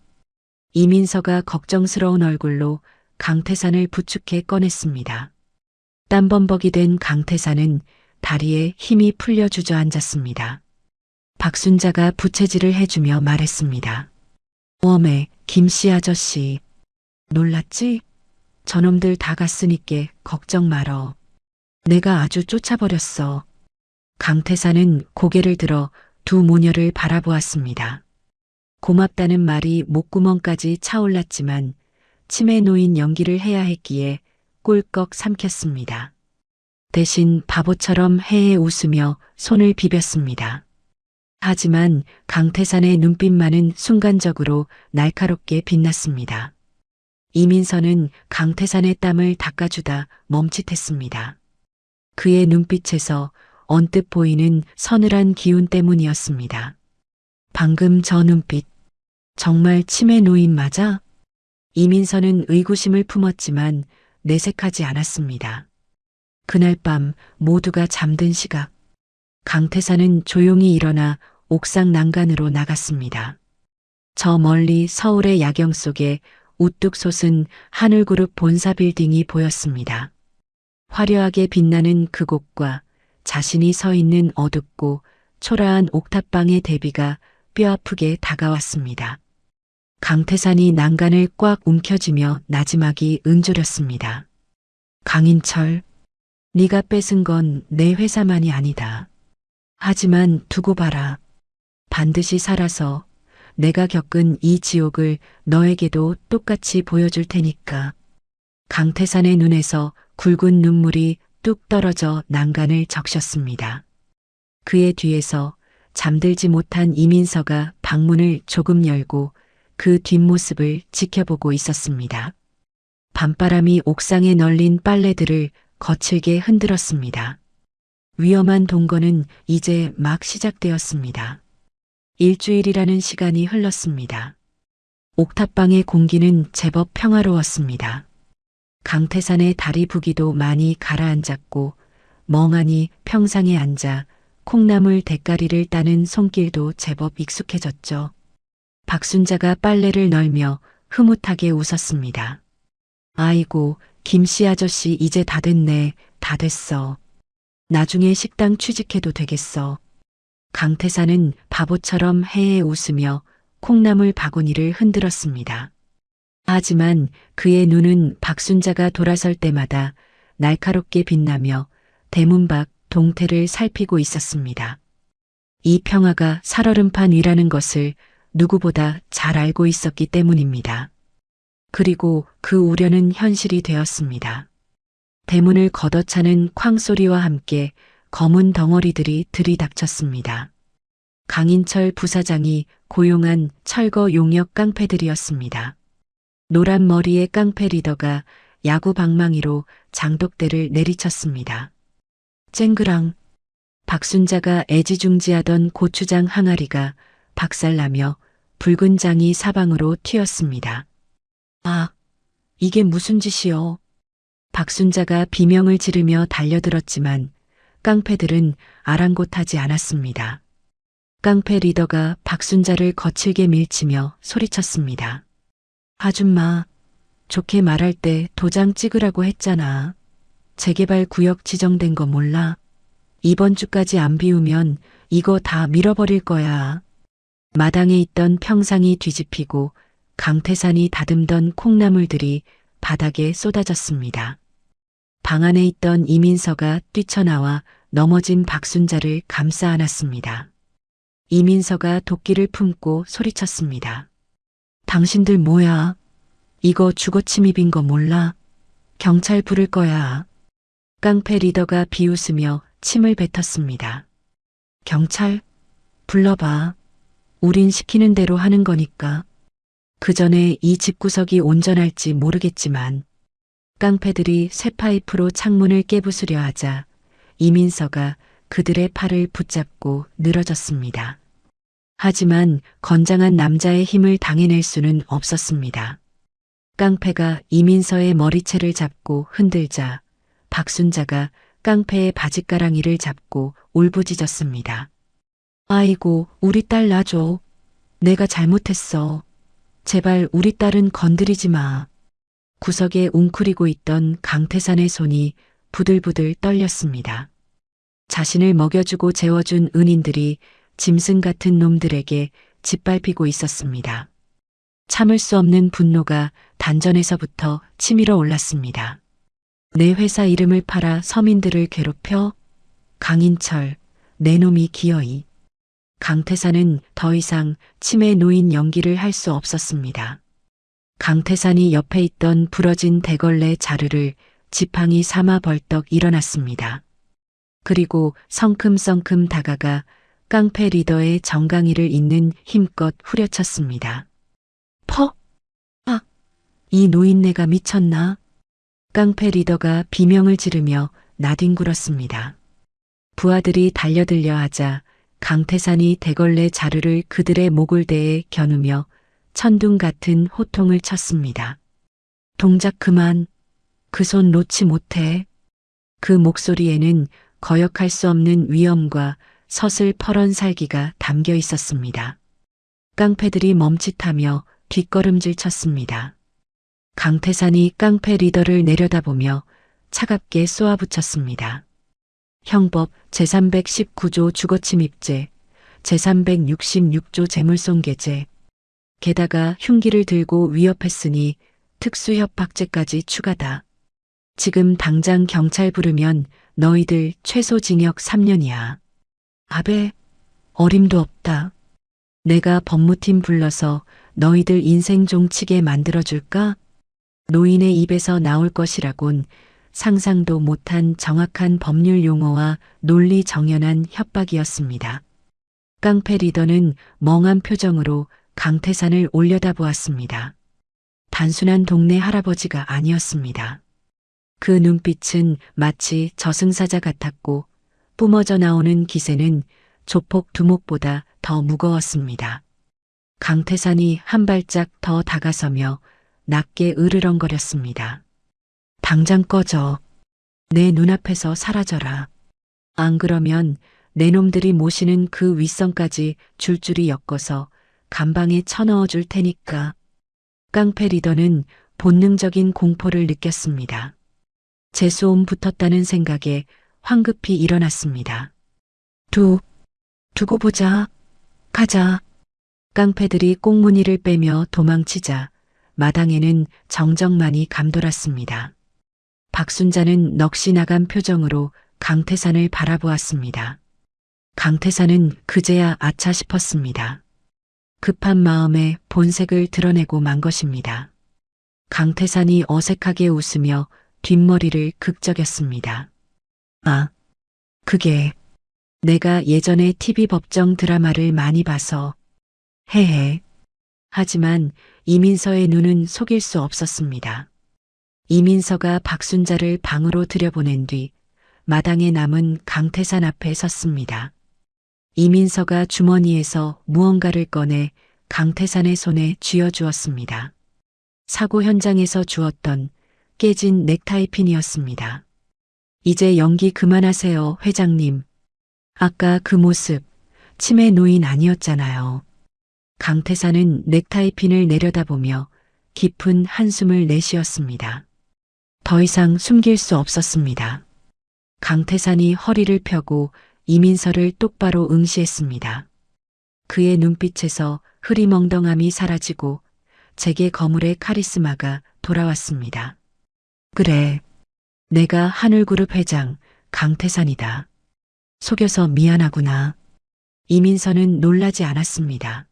이민서가 걱정스러운 얼굴로 강태산을 부축해 꺼냈습니다. 땀범벅이 된 강태산은 다리에 힘이 풀려 주저앉았습니다. 박순자가 부채질을 해주며 말했습니다. 웜에 김씨 아저씨. 놀랐지? 저놈들 다 갔으니께 걱정 말어. 내가 아주 쫓아버렸어. 강태산은 고개를 들어 두 모녀를 바라보았습니다. 고맙다는 말이 목구멍까지 차올랐지만 치매 놓인 연기를 해야 했기에 꿀꺽 삼켰습니다. 대신 바보처럼 해에 웃으며 손을 비볐습니다. 하지만 강태산의 눈빛만은 순간적으로 날카롭게 빛났습니다. 이민서는 강태산의 땀을 닦아주다 멈칫했습니다. 그의 눈빛에서 언뜻 보이는 서늘한 기운 때문이었습니다. 방금 저 눈빛, 정말 치매 노인 맞아? 이민서는 의구심을 품었지만 내색하지 않았습니다. 그날 밤 모두가 잠든 시각, 강태산은 조용히 일어나 옥상 난간으로 나갔습니다. 저 멀리 서울의 야경 속에 우뚝 솟은 하늘그룹 본사 빌딩이 보였습니다. 화려하게 빛나는 그곳과 자신이 서 있는 어둡고 초라한 옥탑방의 대비가 뼈아프게 다가왔습니다. 강태산이 난간을 꽉 움켜쥐며 나지막이 응조렸습니다. 강인철, 네가 뺏은 건 내 회사만이 아니다. 하지만 두고 봐라. 반드시 살아서 내가 겪은 이 지옥을 너에게도 똑같이 보여줄 테니까. 강태산의 눈에서 굵은 눈물이 뚝 떨어져 난간을 적셨습니다. 그의 뒤에서 잠들지 못한 이민서가 방문을 조금 열고 그 뒷모습을 지켜보고 있었습니다. 밤바람이 옥상에 널린 빨래들을 거칠게 흔들었습니다. 위험한 동거는 이제 막 시작되었습니다. 일주일이라는 시간이 흘렀습니다. 옥탑방의 공기는 제법 평화로웠습니다. 강태산의 다리 부기도 많이 가라앉았고 멍하니 평상에 앉아 콩나물 대가리를 따는 손길도 제법 익숙해졌죠. 박순자가 빨래를 널며 흐뭇하게 웃었습니다. 아이고, 김씨 아저씨 이제 다 됐네. 다 됐어. 나중에 식당 취직해도 되겠어. 강태산은 바보처럼 해에 웃으며 콩나물 바구니를 흔들었습니다. 하지만 그의 눈은 박순자가 돌아설 때마다 날카롭게 빛나며 대문 밖 동태를 살피고 있었습니다. 이 평화가 살얼음판 위라는 것을 누구보다 잘 알고 있었기 때문입니다. 그리고 그 우려는 현실이 되었습니다. 대문을 걷어차는 쾅소리와 함께 검은 덩어리들이 들이닥쳤습니다. 강인철 부사장이 고용한 철거 용역 깡패들이었습니다. 노란 머리의 깡패 리더가 야구 방망이로 장독대를 내리쳤습니다. 쨍그랑 박순자가 애지중지하던 고추장 항아리가 박살나며 붉은 장이 사방으로 튀었습니다. 아, 이게 무슨 짓이요? 박순자가 비명을 지르며 달려들었지만 깡패들은 아랑곳하지 않았습니다. 깡패 리더가 박순자를 거칠게 밀치며 소리쳤습니다. 아줌마, 좋게 말할 때 도장 찍으라고 했잖아. 재개발 구역 지정된 거 몰라? 이번 주까지 안 비우면 이거 다 밀어버릴 거야. 마당에 있던 평상이 뒤집히고 강태산이 다듬던 콩나물들이 바닥에 쏟아졌습니다. 방 안에 있던 이민서가 뛰쳐나와 넘어진 박순자를 감싸 안았습니다. 이민서가 도끼를 품고 소리쳤습니다. 당신들 뭐야? 이거 주거침입인 거 몰라? 경찰 부를 거야. 깡패 리더가 비웃으며 침을 뱉었습니다. 경찰? 불러봐. 우린 시키는 대로 하는 거니까. 그 전에 이 집구석이 온전할지 모르겠지만 깡패들이 쇠파이프로 창문을 깨부수려 하자 이민서가 그들의 팔을 붙잡고 늘어졌습니다. 하지만 건장한 남자의 힘을 당해낼 수는 없었습니다. 깡패가 이민서의 머리채를 잡고 흔들자 박순자가 깡패의 바짓가랑이를 잡고 울부짖었습니다. 아이고, 우리 딸 놔줘. 내가 잘못했어. 제발 우리 딸은 건드리지 마. 구석에 웅크리고 있던 강태산의 손이 부들부들 떨렸습니다. 자신을 먹여주고 재워준 은인들이 짐승 같은 놈들에게 짓밟히고 있었습니다. 참을 수 없는 분노가 단전에서부터 치밀어 올랐습니다. 내 회사 이름을 팔아 서민들을 괴롭혀? 강인철, 내 놈이 기어이. 강태산은 더 이상 치매 노인 연기를 할 수 없었습니다. 강태산이 옆에 있던 부러진 대걸레 자루를 지팡이 삼아 벌떡 일어났습니다. 그리고 성큼성큼 다가가 깡패 리더의 정강이를 잇는 힘껏 후려쳤습니다. 퍽! 아! 이 노인네가 미쳤나? 깡패 리더가 비명을 지르며 나뒹굴었습니다. 부하들이 달려들려 하자 강태산이 대걸레 자루를 그들의 목을 대에 겨누며 천둥 같은 호통을 쳤습니다. 동작 그만. 그 손 놓지 못해. 그 목소리에는 거역할 수 없는 위엄과 서슬퍼런 살기가 담겨 있었습니다. 깡패들이 멈칫하며 뒷걸음질 쳤습니다. 강태산이 깡패 리더를 내려다보며 차갑게 쏘아붙였습니다. 형법 제319조 주거침입죄, 제366조 재물손괴죄, 게다가 흉기를 들고 위협했으니 특수협박죄까지 추가다. 지금 당장 경찰 부르면 너희들 최소 징역 3년이야. 아베, 어림도 없다. 내가 법무팀 불러서 너희들 인생 종치게 만들어줄까? 노인의 입에서 나올 것이라곤 상상도 못한 정확한 법률 용어와 논리 정연한 협박이었습니다. 깡패 리더는 멍한 표정으로 강태산을 올려다보았습니다. 단순한 동네 할아버지가 아니었습니다. 그 눈빛은 마치 저승사자 같았고 뿜어져 나오는 기세는 조폭 두목보다 더 무거웠습니다. 강태산이 한 발짝 더 다가서며 낮게 으르렁거렸습니다. 당장 꺼져. 내 눈앞에서 사라져라. 안 그러면 내 놈들이 모시는 그 윗선까지 줄줄이 엮어서 감방에 쳐넣어 줄 테니까. 깡패 리더는 본능적인 공포를 느꼈습니다. 재수옴 붙었다는 생각에 황급히 일어났습니다. 두고 보자. 가자. 깡패들이 꽁무니를 빼며 도망치자 마당에는 정적만이 감돌았습니다. 박순자는 넋이 나간 표정으로 강태산을 바라보았습니다. 강태산은 그제야 아차 싶었습니다. 급한 마음에 본색을 드러내고 만 것입니다. 강태산이 어색하게 웃으며 뒷머리를 극적였습니다. 아, 그게 내가 예전에 TV 법정 드라마를 많이 봐서 헤헤. 하지만 이민서의 눈은 속일 수 없었습니다. 이민서가 박순자를 방으로 들여보낸 뒤 마당에 남은 강태산 앞에 섰습니다. 이민서가 주머니에서 무언가를 꺼내 강태산의 손에 쥐어주었습니다. 사고 현장에서 주었던 깨진 넥타이 핀이었습니다. 이제 연기 그만하세요, 회장님. 아까 그 모습, 치매 노인 아니었잖아요. 강태산은 넥타이 핀을 내려다보며 깊은 한숨을 내쉬었습니다. 더 이상 숨길 수 없었습니다. 강태산이 허리를 펴고 이민서를 똑바로 응시했습니다. 그의 눈빛에서 흐리멍덩함이 사라지고 제게 거물의 카리스마가 돌아왔습니다. 그래, 내가 하늘그룹 회장 강태산이다. 속여서 미안하구나. 이민서는 놀라지 않았습니다.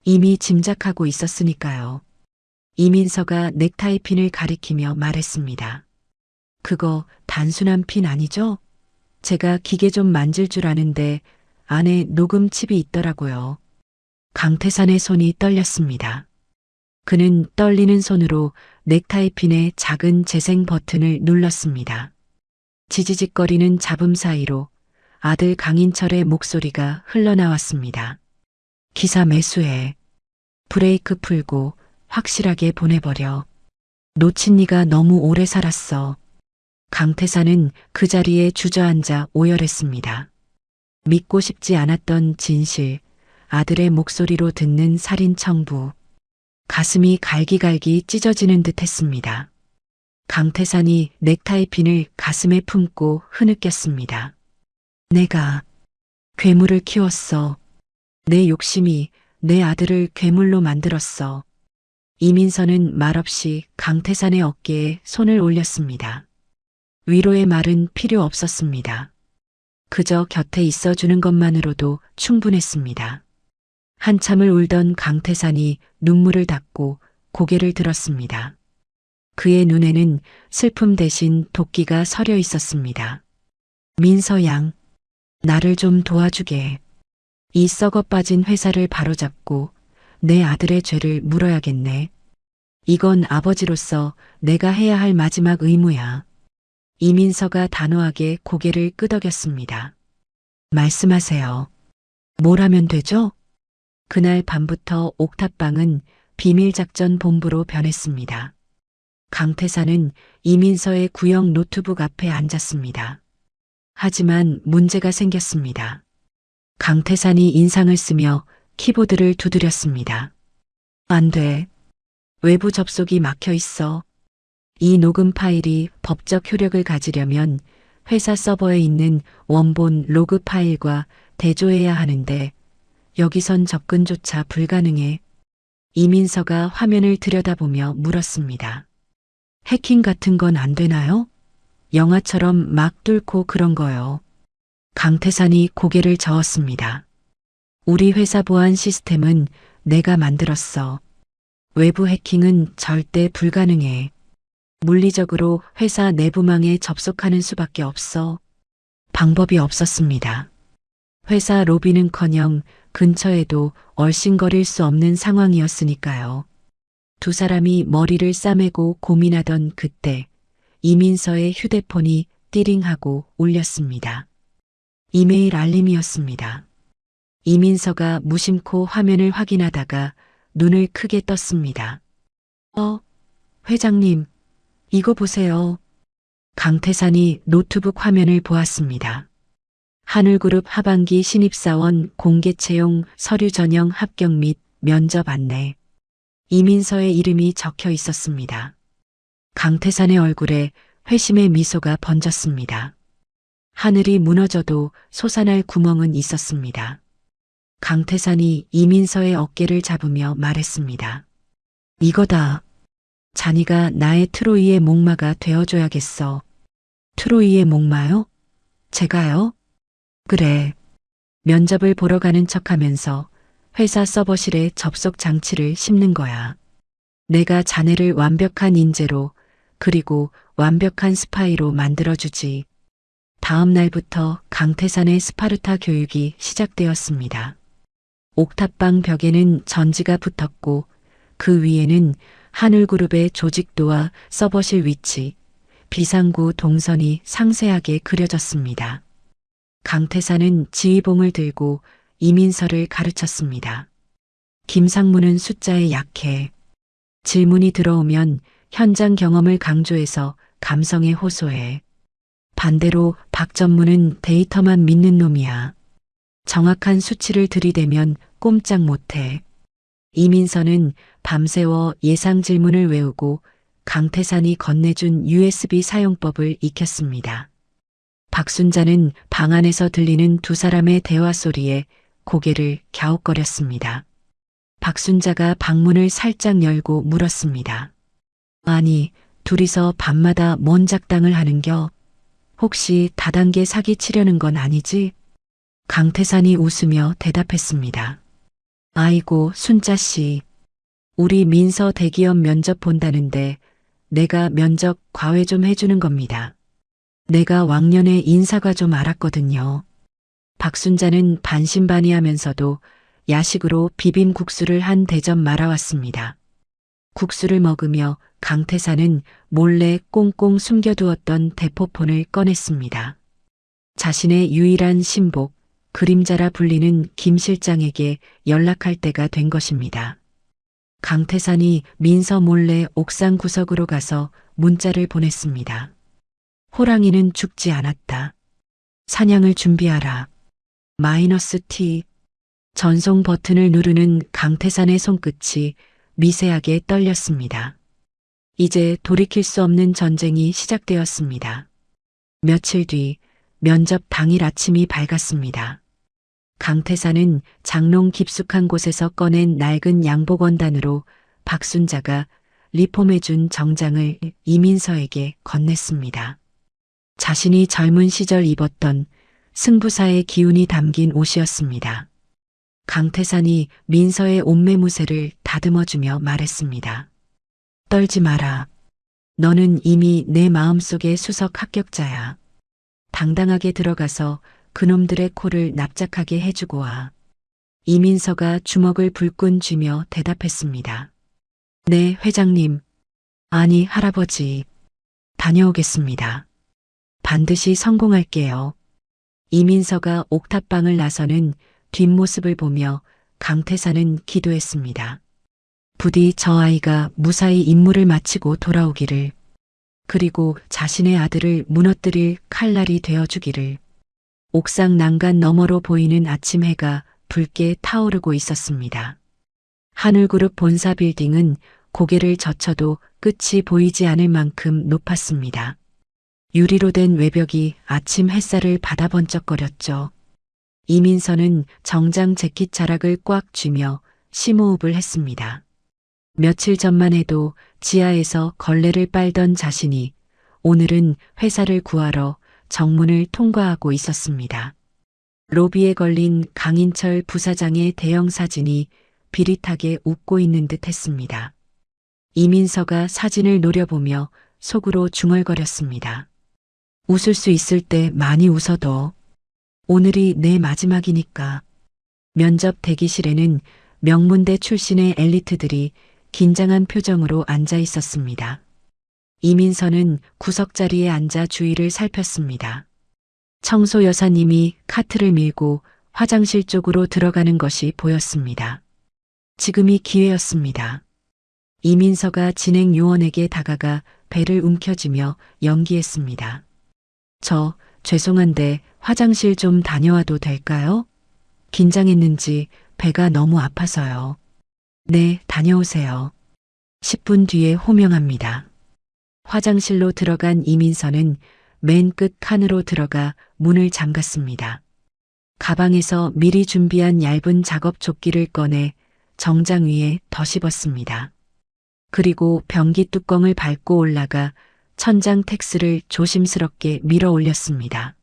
이미 짐작하고 있었으니까요. 이민서가 넥타이 핀을 가리키며 말했습니다. 그거 단순한 핀 아니죠? 제가 기계 좀 만질 줄 아는데 안에 녹음 칩이 있더라고요. 강태산의 손이 떨렸습니다. 그는 떨리는 손으로 넥타이 핀의 작은 재생 버튼을 눌렀습니다. 지지직거리는 잡음 사이로 아들 강인철의 목소리가 흘러나왔습니다. 기사 매수해. 브레이크 풀고 확실하게 보내버려. 놓친 네가 너무 오래 살았어. 강태산은 그 자리에 주저앉아 오열했습니다. 믿고 싶지 않았던 진실, 아들의 목소리로 듣는 살인 청부. 가슴이 갈기갈기 찢어지는 듯 했습니다. 강태산이 넥타이 핀을 가슴에 품고 흐느꼈습니다. 내가 괴물을 키웠어. 내 욕심이 내 아들을 괴물로 만들었어. 이민서는 말없이 강태산의 어깨에 손을 올렸습니다. 위로의 말은 필요 없었습니다. 그저 곁에 있어주는 것만으로도 충분했습니다. 한참을 울던 강태산이 눈물을 닦고 고개를 들었습니다. 그의 눈에는 슬픔 대신 도끼가 서려 있었습니다. 민서 양, 나를 좀 도와주게. 이 썩어 빠진 회사를 바로잡고 내 아들의 죄를 물어야겠네. 이건 아버지로서 내가 해야 할 마지막 의무야. 이민서가 단호하게 고개를 끄덕였습니다. 말씀하세요. 뭘 하면 되죠? 그날 밤부터 옥탑방은 비밀작전 본부로 변했습니다. 강태산은 이민서의 구형 노트북 앞에 앉았습니다. 하지만 문제가 생겼습니다. 강태산이 인상을 쓰며 키보드를 두드렸습니다. 안 돼. 외부 접속이 막혀 있어. 이 녹음 파일이 법적 효력을 가지려면 회사 서버에 있는 원본 로그 파일과 대조해야 하는데 여기선 접근조차 불가능해. 이민서가 화면을 들여다보며 물었습니다. 해킹 같은 건 안 되나요? 영화처럼 막 뚫고 그런 거요. 강태산이 고개를 저었습니다. 우리 회사 보안 시스템은 내가 만들었어. 외부 해킹은 절대 불가능해. 물리적으로 회사 내부망에 접속하는 수밖에 없어. 방법이 없었습니다. 회사 로비는커녕 근처에도 얼씬거릴 수 없는 상황이었으니까요. 두 사람이 머리를 싸매고 고민하던 그때 이민서의 휴대폰이 띠링하고 울렸습니다. 이메일 알림이었습니다. 이민서가 무심코 화면을 확인하다가 눈을 크게 떴습니다. 회장님, 이거 보세요. 강태산이 노트북 화면을 보았습니다. 하늘그룹 하반기 신입사원 공개채용 서류 전형 합격 및 면접 안내. 이민서의 이름이 적혀 있었습니다. 강태산의 얼굴에 회심의 미소가 번졌습니다. 하늘이 무너져도 솟아날 구멍은 있었습니다. 강태산이 이민서의 어깨를 잡으며 말했습니다. 이거다. 자니가 나의 트로이의 목마가 되어줘야겠어. 트로이의 목마요? 제가요? 그래. 면접을 보러 가는 척하면서 회사 서버실에 접속 장치를 심는 거야. 내가 자네를 완벽한 인재로 그리고 완벽한 스파이로 만들어주지. 다음 날부터 강태산의 스파르타 교육이 시작되었습니다. 옥탑방 벽에는 전지가 붙었고 그 위에는 하늘그룹의 조직도와 서버실 위치, 비상구 동선이 상세하게 그려졌습니다. 강태산은 지휘봉을 들고 이민서를 가르쳤습니다. 김상무는 숫자에 약해. 질문이 들어오면 현장 경험을 강조해서 감성에 호소해. 반대로 박전무는 데이터만 믿는 놈이야. 정확한 수치를 들이대면 꼼짝 못해. 이민서는 밤새워 예상 질문을 외우고 강태산이 건네준 USB 사용법을 익혔습니다. 박순자는 방 안에서 들리는 두 사람의 대화 소리에 고개를 갸웃거렸습니다. 박순자가 방문을 살짝 열고 물었습니다. 아니, 둘이서 밤마다 뭔 작당을 하는겨? 혹시 다단계 사기 치려는 건 아니지? 강태산이 웃으며 대답했습니다. 아이고, 순자씨. 우리 민서 대기업 면접 본다는데 내가 면접 과외 좀 해주는 겁니다. 내가 왕년에 인사가 좀 알았거든요. 박순자는 반신반의하면서도 야식으로 비빔국수를 한 대접 말아왔습니다. 국수를 먹으며 강태산은 몰래 꽁꽁 숨겨두었던 대포폰을 꺼냈습니다. 자신의 유일한 신복, 그림자라 불리는 김 실장에게 연락할 때가 된 것입니다. 강태산이 민서 몰래 옥상 구석으로 가서 문자를 보냈습니다. 호랑이는 죽지 않았다. 사냥을 준비하라. -T. 전송 버튼을 누르는 강태산의 손끝이 미세하게 떨렸습니다. 이제 돌이킬 수 없는 전쟁이 시작되었습니다. 며칠 뒤 면접 당일 아침이 밝았습니다. 강태사는 장롱 깊숙한 곳에서 꺼낸 낡은 양복 원단으로 박순자가 리폼해준 정장을 이민서에게 건넸습니다. 자신이 젊은 시절 입었던 승부사의 기운이 담긴 옷이었습니다. 강태산이 민서의 옷매무새를 다듬어주며 말했습니다. 떨지 마라. 너는 이미 내 마음속의 수석 합격자야. 당당하게 들어가서 그놈들의 코를 납작하게 해주고 와. 이민서가 주먹을 불끈 쥐며 대답했습니다. 네, 회장님. 아니, 할아버지. 다녀오겠습니다. 반드시 성공할게요. 이민서가 옥탑방을 나서는 뒷모습을 보며 강태사는 기도했습니다. 부디 저 아이가 무사히 임무를 마치고 돌아오기를, 그리고 자신의 아들을 무너뜨릴 칼날이 되어주기를. 옥상 난간 너머로 보이는 아침 해가 붉게 타오르고 있었습니다. 하늘그룹 본사 빌딩은 고개를 젖혀도 끝이 보이지 않을 만큼 높았습니다. 유리로 된 외벽이 아침 햇살을 받아 번쩍거렸죠. 이민서는 정장 재킷 자락을 꽉 쥐며 심호흡을 했습니다. 며칠 전만 해도 지하에서 걸레를 빨던 자신이 오늘은 회사를 구하러 정문을 통과하고 있었습니다. 로비에 걸린 강인철 부사장의 대형 사진이 비릿하게 웃고 있는 듯 했습니다. 이민서가 사진을 노려보며 속으로 중얼거렸습니다. 웃을 수 있을 때 많이 웃어둬. 오늘이 내 마지막이니까. 면접 대기실에는 명문대 출신의 엘리트들이 긴장한 표정으로 앉아 있었습니다. 이민서는 구석자리에 앉아 주위를 살폈습니다. 청소 여사님이 카트를 밀고 화장실 쪽으로 들어가는 것이 보였습니다. 지금이 기회였습니다. 이민서가 진행 요원에게 다가가 배를 움켜쥐며 연기했습니다. 죄송한데 화장실 좀 다녀와도 될까요? 긴장했는지 배가 너무 아파서요. 네, 다녀오세요. 10분 뒤에 호명합니다. 화장실로 들어간 이민서는 맨 끝 칸으로 들어가 문을 잠갔습니다. 가방에서 미리 준비한 얇은 작업 조끼를 꺼내 정장 위에 덧입었습니다. 그리고 변기 뚜껑을 밟고 올라가 천장 텍스를 조심스럽게 밀어 올렸습니다.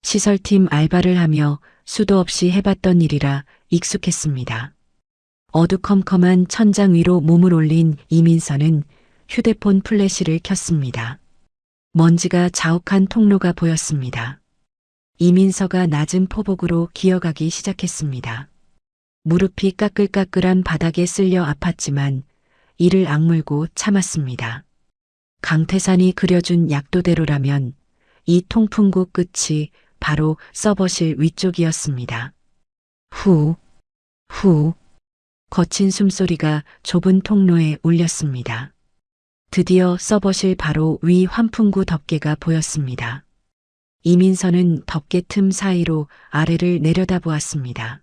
시설팀 알바를 하며 수도 없이 해봤던 일이라 익숙했습니다. 어두컴컴한 천장 위로 몸을 올린 이민서는 휴대폰 플래시를 켰습니다. 먼지가 자욱한 통로가 보였습니다. 이민서가 낮은 포복으로 기어가기 시작했습니다. 무릎이 까끌까끌한 바닥에 쓸려 아팠지만 이를 악물고 참았습니다. 강태산이 그려준 약도대로라면 이 통풍구 끝이 바로 서버실 위쪽이었습니다. 후, 거친 숨소리가 좁은 통로에 울렸습니다. 드디어 서버실 바로 위 환풍구 덮개가 보였습니다. 이민서는 덮개 틈 사이로 아래를 내려다보았습니다.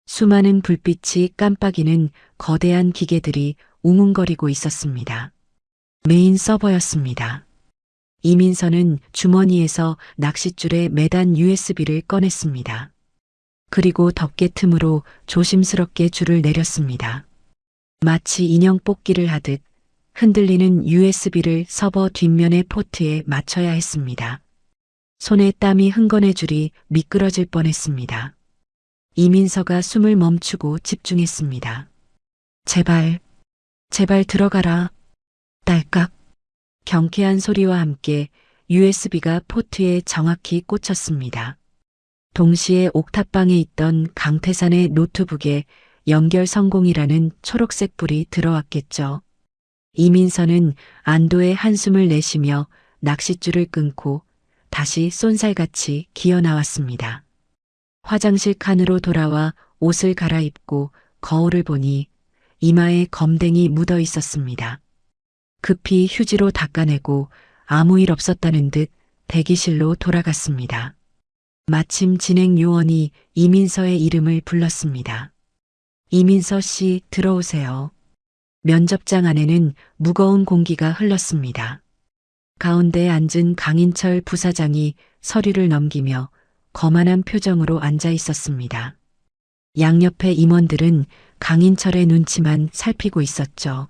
수많은 불빛이 깜빡이는 거대한 기계들이 웅웅거리고 있었습니다. 메인 서버였습니다. 이민서는 주머니에서 낚싯줄에 매단 USB를 꺼냈습니다. 그리고 덮개 틈으로 조심스럽게 줄을 내렸습니다. 마치 인형 뽑기를 하듯 흔들리는 USB를 서버 뒷면의 포트에 맞춰야 했습니다. 손에 땀이 흥건해 줄이 미끄러질 뻔했습니다. 이민서가 숨을 멈추고 집중했습니다. 제발 들어가라. 딸깍. 경쾌한 소리와 함께 USB가 포트에 정확히 꽂혔습니다. 동시에 옥탑방에 있던 강태산의 노트북에 연결 성공이라는 초록색 불이 들어왔겠죠. 이민서는 안도의 한숨을 내쉬며 낚싯줄을 끊고 다시 쏜살같이 기어 나왔습니다. 화장실 칸으로 돌아와 옷을 갈아입고 거울을 보니 이마에 검댕이 묻어 있었습니다. 급히 휴지로 닦아내고 아무 일 없었다는 듯 대기실로 돌아갔습니다. 마침 진행 요원이 이민서의 이름을 불렀습니다. 이민서 씨, 들어오세요. 면접장 안에는 무거운 공기가 흘렀습니다. 가운데 앉은 강인철 부사장이 서류를 넘기며 거만한 표정으로 앉아 있었습니다. 양옆의 임원들은 강인철의 눈치만 살피고 있었죠.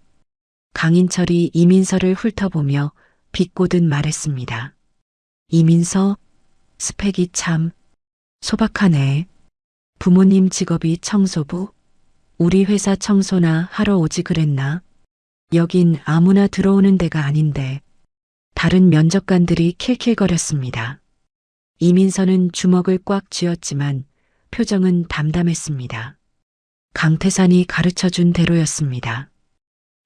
강인철이 이민서를 훑어보며 비꼬듯 말했습니다. 이민서, 스펙이 참 소박하네. 부모님 직업이 청소부? 우리 회사 청소나 하러 오지 그랬나? 여긴 아무나 들어오는 데가 아닌데. 다른 면접관들이 킬킬거렸습니다. 이민서는 주먹을 꽉 쥐었지만 표정은 담담했습니다. 강태산이 가르쳐준 대로였습니다.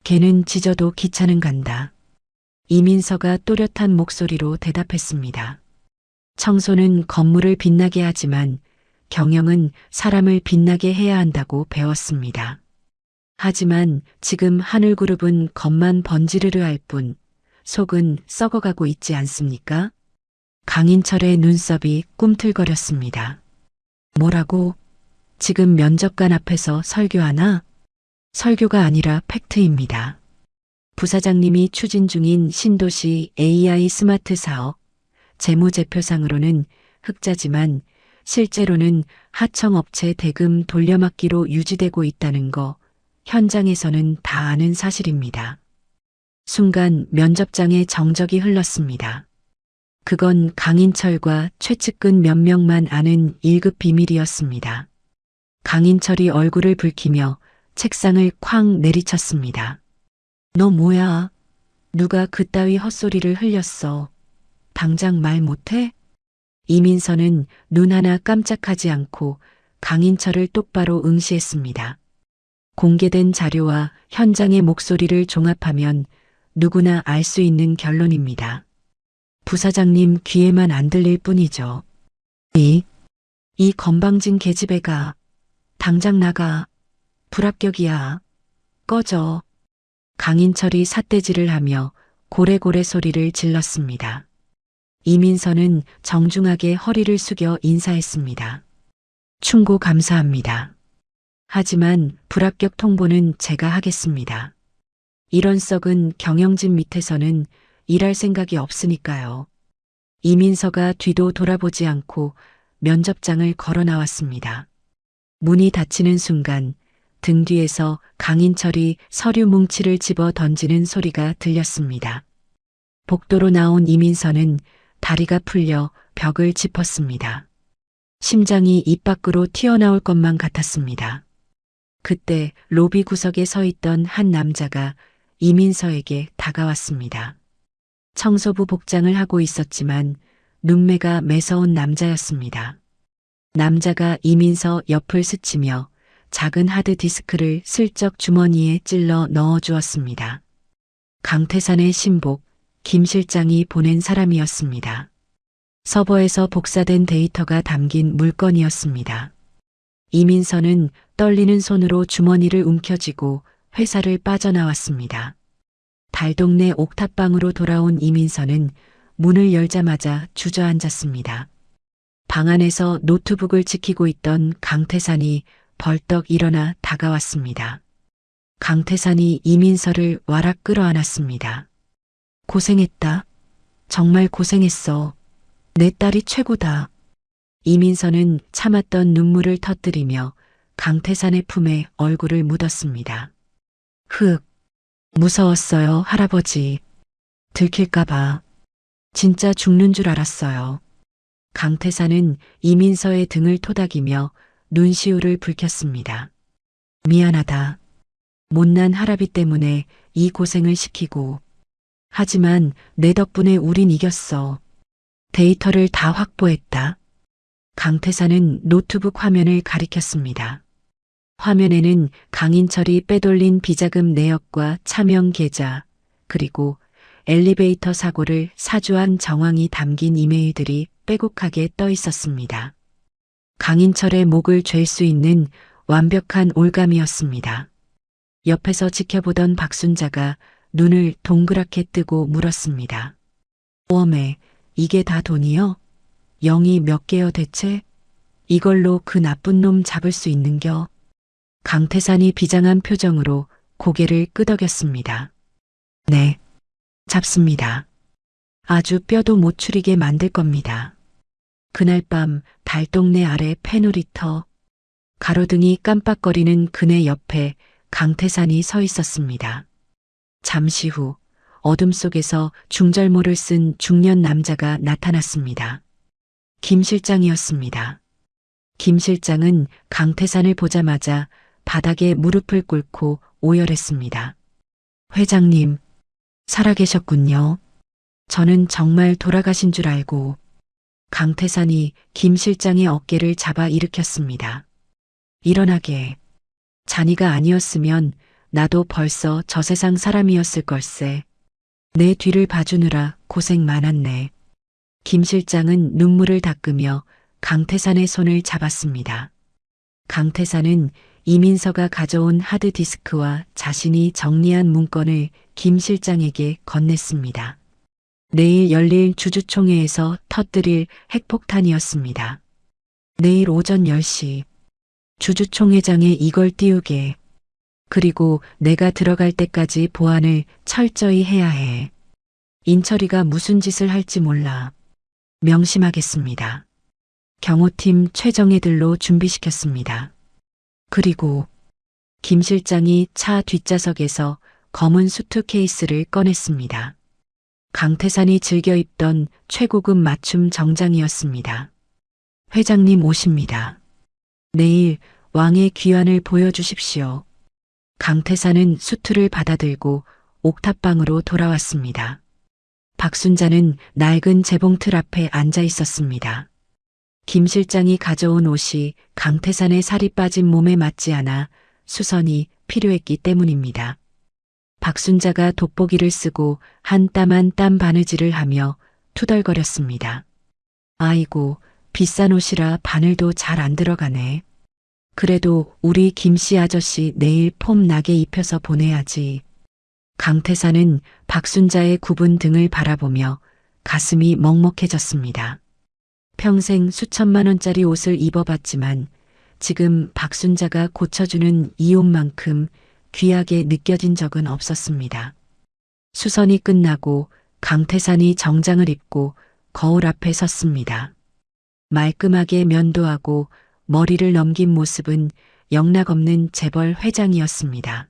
걔는 짖어도 기차는 간다. 이민서가 또렷한 목소리로 대답했습니다. 청소는 건물을 빛나게 하지만 경영은 사람을 빛나게 해야 한다고 배웠습니다. 하지만 지금 하늘그룹은 겉만 번지르르 할 뿐 속은 썩어가고 있지 않습니까? 강인철의 눈썹이 꿈틀거렸습니다. 뭐라고? 지금 면접관 앞에서 설교하나? 설교가 아니라 팩트입니다. 부사장님이 추진 중인 신도시 AI 스마트 사업, 재무제표상으로는 흑자지만 실제로는 하청업체 대금 돌려막기로 유지되고 있다는 거 현장에서는 다 아는 사실입니다. 순간 면접장에 정적이 흘렀습니다. 그건 강인철과 최측근 몇 명만 아는 1급 비밀이었습니다. 강인철이 얼굴을 붉히며 책상을 쾅 내리쳤습니다. 너 뭐야? 누가 그따위 헛소리를 흘렸어? 당장 말 못해? 이민서는 눈 하나 깜짝하지 않고 강인철을 똑바로 응시했습니다. 공개된 자료와 현장의 목소리를 종합하면 누구나 알 수 있는 결론입니다. 부사장님 귀에만 안 들릴 뿐이죠. 이 건방진 계집애가 당장 나가. 불합격이야. 꺼져. 강인철이 삿대질을 하며 고래고래 소리를 질렀습니다. 이민서는 정중하게 허리를 숙여 인사했습니다. 충고 감사합니다. 하지만 불합격 통보는 제가 하겠습니다. 이런 썩은 경영진 밑에서는 일할 생각이 없으니까요. 이민서가 뒤도 돌아보지 않고 면접장을 걸어 나왔습니다. 문이 닫히는 순간 등 뒤에서 강인철이 서류 뭉치를 집어 던지는 소리가 들렸습니다. 복도로 나온 이민서는 다리가 풀려 벽을 짚었습니다. 심장이 입 밖으로 튀어나올 것만 같았습니다. 그때 로비 구석에 서 있던 한 남자가 이민서에게 다가왔습니다. 청소부 복장을 하고 있었지만 눈매가 매서운 남자였습니다. 남자가 이민서 옆을 스치며 작은 하드디스크를 슬쩍 주머니에 찔러 넣어 주었습니다. 강태산의 신복, 김 실장이 보낸 사람이었습니다. 서버에서 복사된 데이터가 담긴 물건이었습니다. 이민서는 떨리는 손으로 주머니를 움켜쥐고 회사를 빠져나왔습니다. 달동네 옥탑방으로 돌아온 이민서는 문을 열자마자 주저앉았습니다. 방 안에서 노트북을 지키고 있던 강태산이 벌떡 일어나 다가왔습니다. 강태산이 이민서를 와락 끌어안았습니다. 고생했다. 정말 고생했어. 내 딸이 최고다. 이민서는 참았던 눈물을 터뜨리며 강태산의 품에 얼굴을 묻었습니다. 흑. 무서웠어요, 할아버지. 들킬까봐. 진짜 죽는 줄 알았어요. 강태산은 이민서의 등을 토닥이며 눈시울을 붉혔습니다. 미안하다. 못난 할아비 때문에 이 고생을 시키고. 하지만 내 덕분에 우린 이겼어. 데이터를 다 확보했다. 강태산은 노트북 화면을 가리켰습니다. 화면에는 강인철이 빼돌린 비자금 내역과 차명 계좌, 그리고 엘리베이터 사고를 사주한 정황이 담긴 이메일들이 빼곡하게 떠 있었습니다. 강인철의 목을 쥘 수 있는 완벽한 올감이었습니다. 옆에서 지켜보던 박순자가 눈을 동그랗게 뜨고 물었습니다. 웜에 이게 다 돈이요? 영이 몇 개요 대체? 이걸로 그 나쁜 놈 잡을 수 있는겨? 강태산이 비장한 표정으로 고개를 끄덕였습니다. 네, 잡습니다. 아주 뼈도 못 추리게 만들 겁니다. 그날 밤 달동네 아래 페놀리터 가로등이 깜빡거리는 그네 옆에 강태산이 서 있었습니다. 잠시 후 어둠 속에서 중절모를 쓴 중년 남자가 나타났습니다. 김 실장이었습니다. 김 실장은 강태산을 보자마자 바닥에 무릎을 꿇고 오열했습니다. 회장님, 살아계셨군요. 저는 정말 돌아가신 줄 알고. 강태산이 김 실장의 어깨를 잡아 일으켰습니다. 일어나게. 자니가 아니었으면 나도 벌써 저 세상 사람이었을 걸세. 내 뒤를 봐주느라 고생 많았네. 김 실장은 눈물을 닦으며 강태산의 손을 잡았습니다. 강태산은 이민서가 가져온 하드디스크와 자신이 정리한 문건을 김 실장에게 건넸습니다. 내일 열릴 주주총회에서 터뜨릴 핵폭탄이었습니다. 내일 오전 10시 주주총회장에 이걸 띄우게. 그리고 내가 들어갈 때까지 보안을 철저히 해야 해. 인철이가 무슨 짓을 할지 몰라. 명심하겠습니다. 경호팀 최정 애들로 준비시켰습니다. 그리고 김 실장이 차 뒷좌석에서 검은 수트 케이스를 꺼냈습니다. 강태산이 즐겨 입던 최고급 맞춤 정장이었습니다. 회장님 오십니다. 내일 왕의 귀환을 보여주십시오. 강태산은 수트를 받아들고 옥탑방으로 돌아왔습니다. 박순자는 낡은 재봉틀 앞에 앉아 있었습니다. 김 실장이 가져온 옷이 강태산의 살이 빠진 몸에 맞지 않아 수선이 필요했기 때문입니다. 박순자가 돋보기를 쓰고 한 땀 한 땀 바느질을 하며 투덜거렸습니다. 아이고, 비싼 옷이라 바늘도 잘 안 들어가네. 그래도 우리 김씨 아저씨 내일 폼 나게 입혀서 보내야지. 강태산은 박순자의 굽은 등을 바라보며 가슴이 먹먹해졌습니다. 평생 수천만 원짜리 옷을 입어봤지만 지금 박순자가 고쳐주는 이 옷만큼 귀하게 느껴진 적은 없었습니다. 수선이 끝나고 강태산이 정장을 입고 거울 앞에 섰습니다. 말끔하게 면도하고 머리를 넘긴 모습은 영락없는 재벌 회장이었습니다.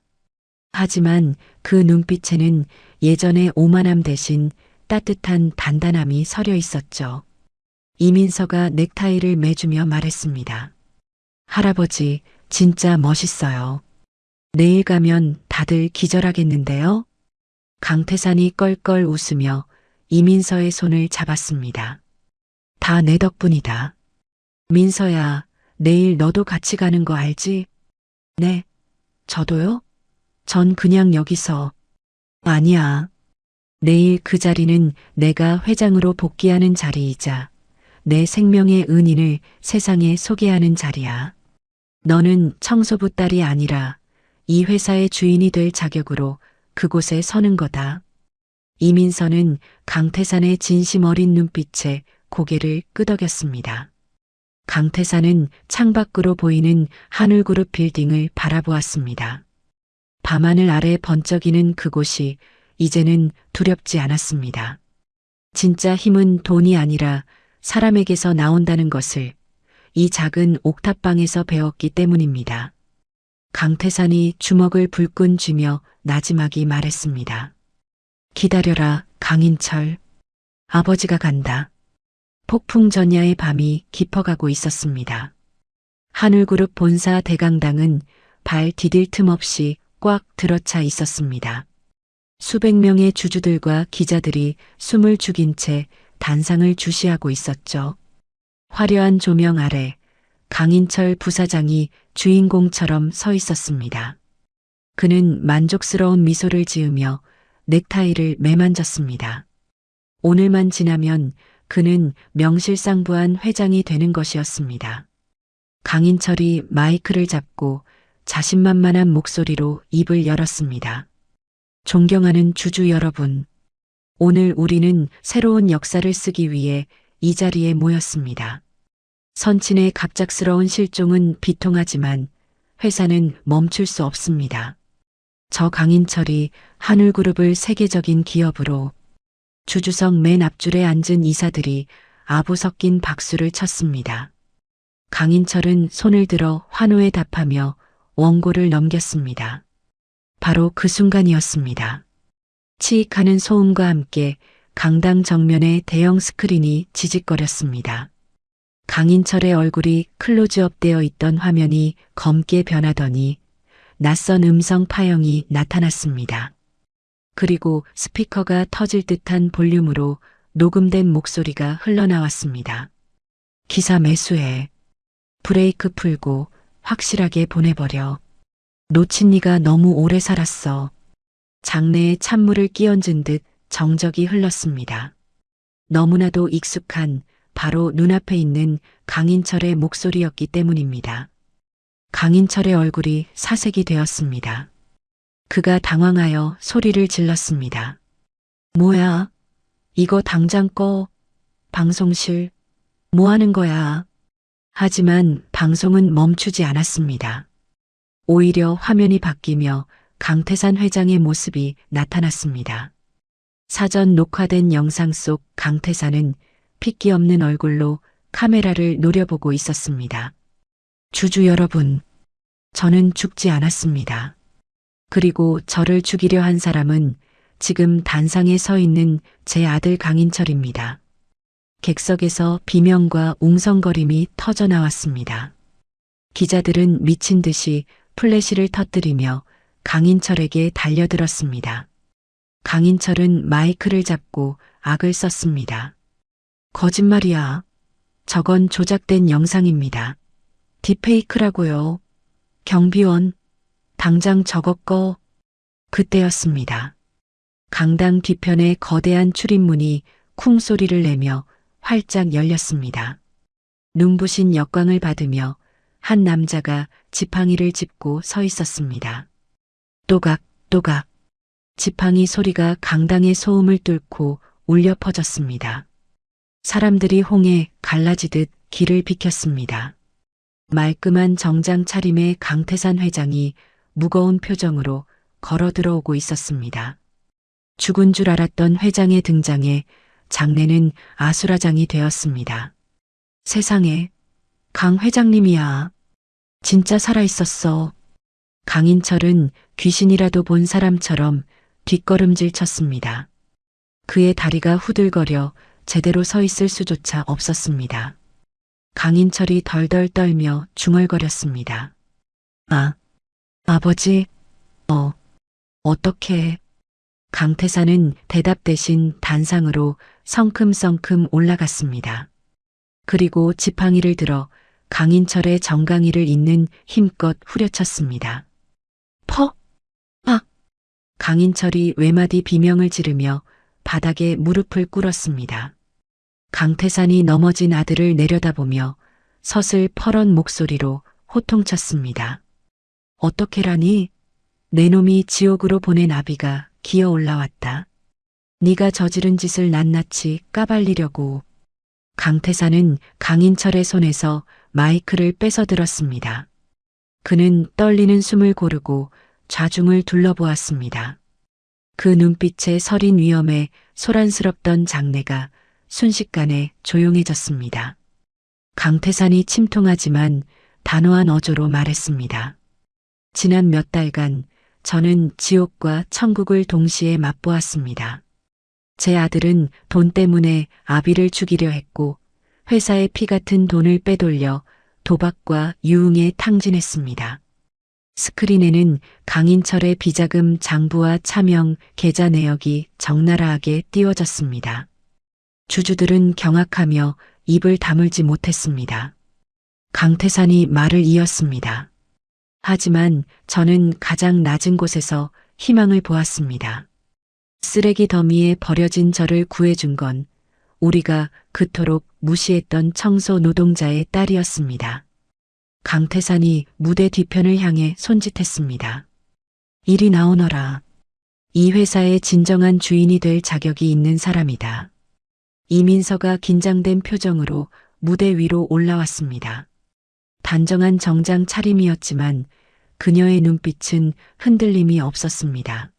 하지만 그 눈빛에는 예전의 오만함 대신 따뜻한 단단함이 서려 있었죠. 이민서가 넥타이를 매주며 말했습니다. 할아버지, 진짜 멋있어요. 내일 가면 다들 기절하겠는데요? 강태산이 껄껄 웃으며 이민서의 손을 잡았습니다. 다 내 덕분이다. 민서야, 내일 너도 같이 가는 거 알지? 네, 저도요? 전 그냥 여기서. 아니야. 내일 그 자리는 내가 회장으로 복귀하는 자리이자 내 생명의 은인을 세상에 소개하는 자리야. 너는 청소부 딸이 아니라 이 회사의 주인이 될 자격으로 그곳에 서는 거다. 이민서는 강태산의 진심 어린 눈빛에 고개를 끄덕였습니다. 강태산은 창밖으로 보이는 하늘그룹 빌딩을 바라보았습니다. 밤하늘 아래 번쩍이는 그곳이 이제는 두렵지 않았습니다. 진짜 힘은 돈이 아니라 사람에게서 나온다는 것을 이 작은 옥탑방에서 배웠기 때문입니다. 강태산이 주먹을 불끈 쥐며 나지막이 말했습니다. 기다려라, 강인철. 아버지가 간다. 폭풍 전야의 밤이 깊어가고 있었습니다. 하늘그룹 본사 대강당은 발 디딜 틈 없이 꽉 들어차 있었습니다. 수백 명의 주주들과 기자들이 숨을 죽인 채 단상을 주시하고 있었죠. 화려한 조명 아래 강인철 부사장이 주인공처럼 서 있었습니다. 그는 만족스러운 미소를 지으며 넥타이를 매만졌습니다. 오늘만 지나면 그는 명실상부한 회장이 되는 것이었습니다. 강인철이 마이크를 잡고 자신만만한 목소리로 입을 열었습니다. 존경하는 주주 여러분, 오늘 우리는 새로운 역사를 쓰기 위해 이 자리에 모였습니다. 선친의 갑작스러운 실종은 비통하지만 회사는 멈출 수 없습니다. 저 강인철이 한울그룹을 세계적인 기업으로 주주석 맨 앞줄에 앉은 이사들이 아부 섞인 박수를 쳤습니다. 강인철은 손을 들어 환호에 답하며 원고를 넘겼습니다. 바로 그 순간이었습니다. 치익하는 소음과 함께 강당 정면의 대형 스크린이 지직거렸습니다. 강인철의 얼굴이 클로즈업 되어 있던 화면이 검게 변하더니 낯선 음성 파형이 나타났습니다. 그리고 스피커가 터질 듯한 볼륨으로 녹음된 목소리가 흘러나왔습니다. 기사 매수해. 브레이크 풀고 확실하게 보내버려. 놓친 네가 너무 오래 살았어. 장내에 찬물을 끼얹은 듯 정적이 흘렀습니다. 너무나도 익숙한 바로 눈앞에 있는 강인철의 목소리였기 때문입니다. 강인철의 얼굴이 사색이 되었습니다. 그가 당황하여 소리를 질렀습니다. 뭐야? 이거 당장 꺼. 방송실. 뭐 하는 거야? 하지만 방송은 멈추지 않았습니다. 오히려 화면이 바뀌며 강태산 회장의 모습이 나타났습니다. 사전 녹화된 영상 속 강태산은 핏기 없는 얼굴로 카메라를 노려보고 있었습니다. 주주 여러분, 저는 죽지 않았습니다. 그리고 저를 죽이려 한 사람은 지금 단상에 서 있는 제 아들 강인철입니다. 객석에서 비명과 웅성거림이 터져 나왔습니다. 기자들은 미친 듯이 플래시를 터뜨리며 강인철에게 달려들었습니다. 강인철은 마이크를 잡고 악을 썼습니다. 거짓말이야. 저건 조작된 영상입니다. 딥페이크라고요. 경비원, 당장 저거 꺼. 그때였습니다. 강당 뒤편에 거대한 출입문이 쿵 소리를 내며 활짝 열렸습니다. 눈부신 역광을 받으며 한 남자가 지팡이를 짚고 서 있었습니다. 또각, 또각. 지팡이 소리가 강당의 소음을 뚫고 울려 퍼졌습니다. 사람들이 홍해 갈라지듯 길을 비켰습니다. 말끔한 정장 차림의 강태산 회장이 무거운 표정으로 걸어 들어오고 있었습니다. 죽은 줄 알았던 회장의 등장에 장내는 아수라장이 되었습니다. 세상에, 강 회장님이야. 진짜 살아있었어. 강인철은 귀신이라도 본 사람처럼 뒷걸음질 쳤습니다. 그의 다리가 후들거려 제대로 서 있을 수조차 없었습니다. 강인철이 덜덜 떨며 중얼거렸습니다. 아버지, 어떻게. 강태산은 대답 대신 단상으로 성큼성큼 올라갔습니다. 그리고 지팡이를 들어 강인철의 정강이를 잇는 힘껏 후려쳤습니다. 퍽! 팍! 강인철이 외마디 비명을 지르며 바닥에 무릎을 꿇었습니다. 강태산이 넘어진 아들을 내려다보며 서슬 퍼런 목소리로 호통쳤습니다. 어떻게라니? 내 놈이 지옥으로 보낸 아비가 기어 올라왔다. 네가 저지른 짓을 낱낱이 까발리려고. 강태산은 강인철의 손에서 마이크를 뺏어 들었습니다. 그는 떨리는 숨을 고르고 좌중을 둘러보았습니다. 그 눈빛의 서린 위엄에 소란스럽던 장내가 순식간에 조용해졌습니다. 강태산이 침통하지만 단호한 어조로 말했습니다. 지난 몇 달간 저는 지옥과 천국을 동시에 맛보았습니다. 제 아들은 돈 때문에 아비를 죽이려 했고 회사의 피 같은 돈을 빼돌려 도박과 유흥에 탕진했습니다. 스크린에는 강인철의 비자금 장부와 차명 계좌 내역이 적나라하게 띄워졌습니다. 주주들은 경악하며 입을 다물지 못했습니다. 강태산이 말을 이었습니다. 하지만 저는 가장 낮은 곳에서 희망을 보았습니다. 쓰레기 더미에 버려진 저를 구해준 건 우리가 그토록 무시했던 청소 노동자의 딸이었습니다. 강태산이 무대 뒤편을 향해 손짓했습니다. 이리 나오너라. 이 회사의 진정한 주인이 될 자격이 있는 사람이다. 이민서가 긴장된 표정으로 무대 위로 올라왔습니다. 단정한 정장 차림이었지만 그녀의 눈빛은 흔들림이 없었습니다.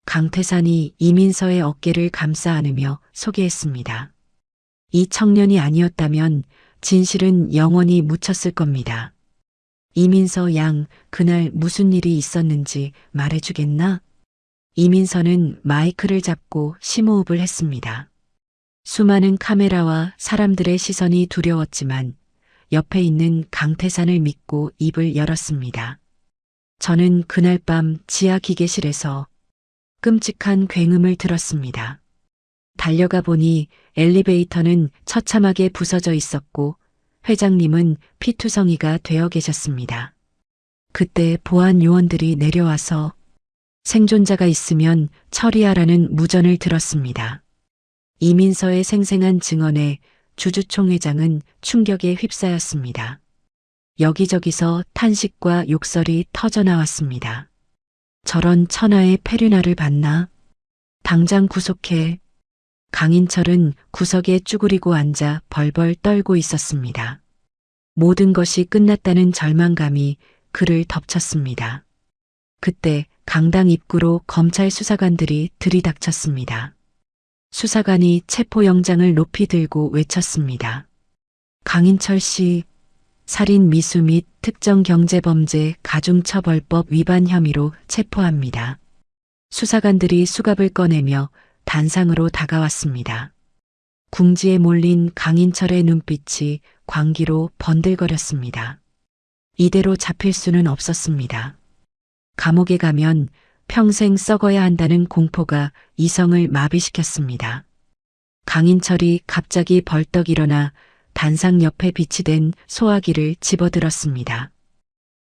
강태산이 이민서의 어깨를 감싸 안으며 소개했습니다. 이 청년이 아니었다면 진실은 영원히 묻혔을 겁니다. 이민서 양, 그날 무슨 일이 있었는지 말해주겠나? 이민서는 마이크를 잡고 심호흡을 했습니다. 수많은 카메라와 사람들의 시선이 두려웠지만 옆에 있는 강태산을 믿고 입을 열었습니다. 저는 그날 밤 지하 기계실에서 끔찍한 굉음을 들었습니다. 달려가 보니 엘리베이터는 처참하게 부서져 있었고 회장님은 피투성이가 되어 계셨습니다. 그때 보안 요원들이 내려와서 생존자가 있으면 처리하라는 무전을 들었습니다. 이민서의 생생한 증언에 주주총회장은 충격에 휩싸였습니다. 여기저기서 탄식과 욕설이 터져나왔습니다. 저런 천하의 페류나를 봤나? 당장 구속해. 강인철은 구석에 쭈그리고 앉아 벌벌 떨고 있었습니다. 모든 것이 끝났다는 절망감이 그를 덮쳤습니다. 그때 강당 입구로 검찰 수사관들이 들이닥쳤습니다. 수사관이 체포영장을 높이 들고 외쳤습니다. 강인철 씨, 살인 미수 및 특정경제범죄 가중처벌법 위반 혐의로 체포합니다. 수사관들이 수갑을 꺼내며 단상으로 다가왔습니다. 궁지에 몰린 강인철의 눈빛이 광기로 번들거렸습니다. 이대로 잡힐 수는 없었습니다. 감옥에 가면 평생 썩어야 한다는 공포가 이성을 마비시켰습니다. 강인철이 갑자기 벌떡 일어나 단상 옆에 비치된 소화기를 집어들었습니다.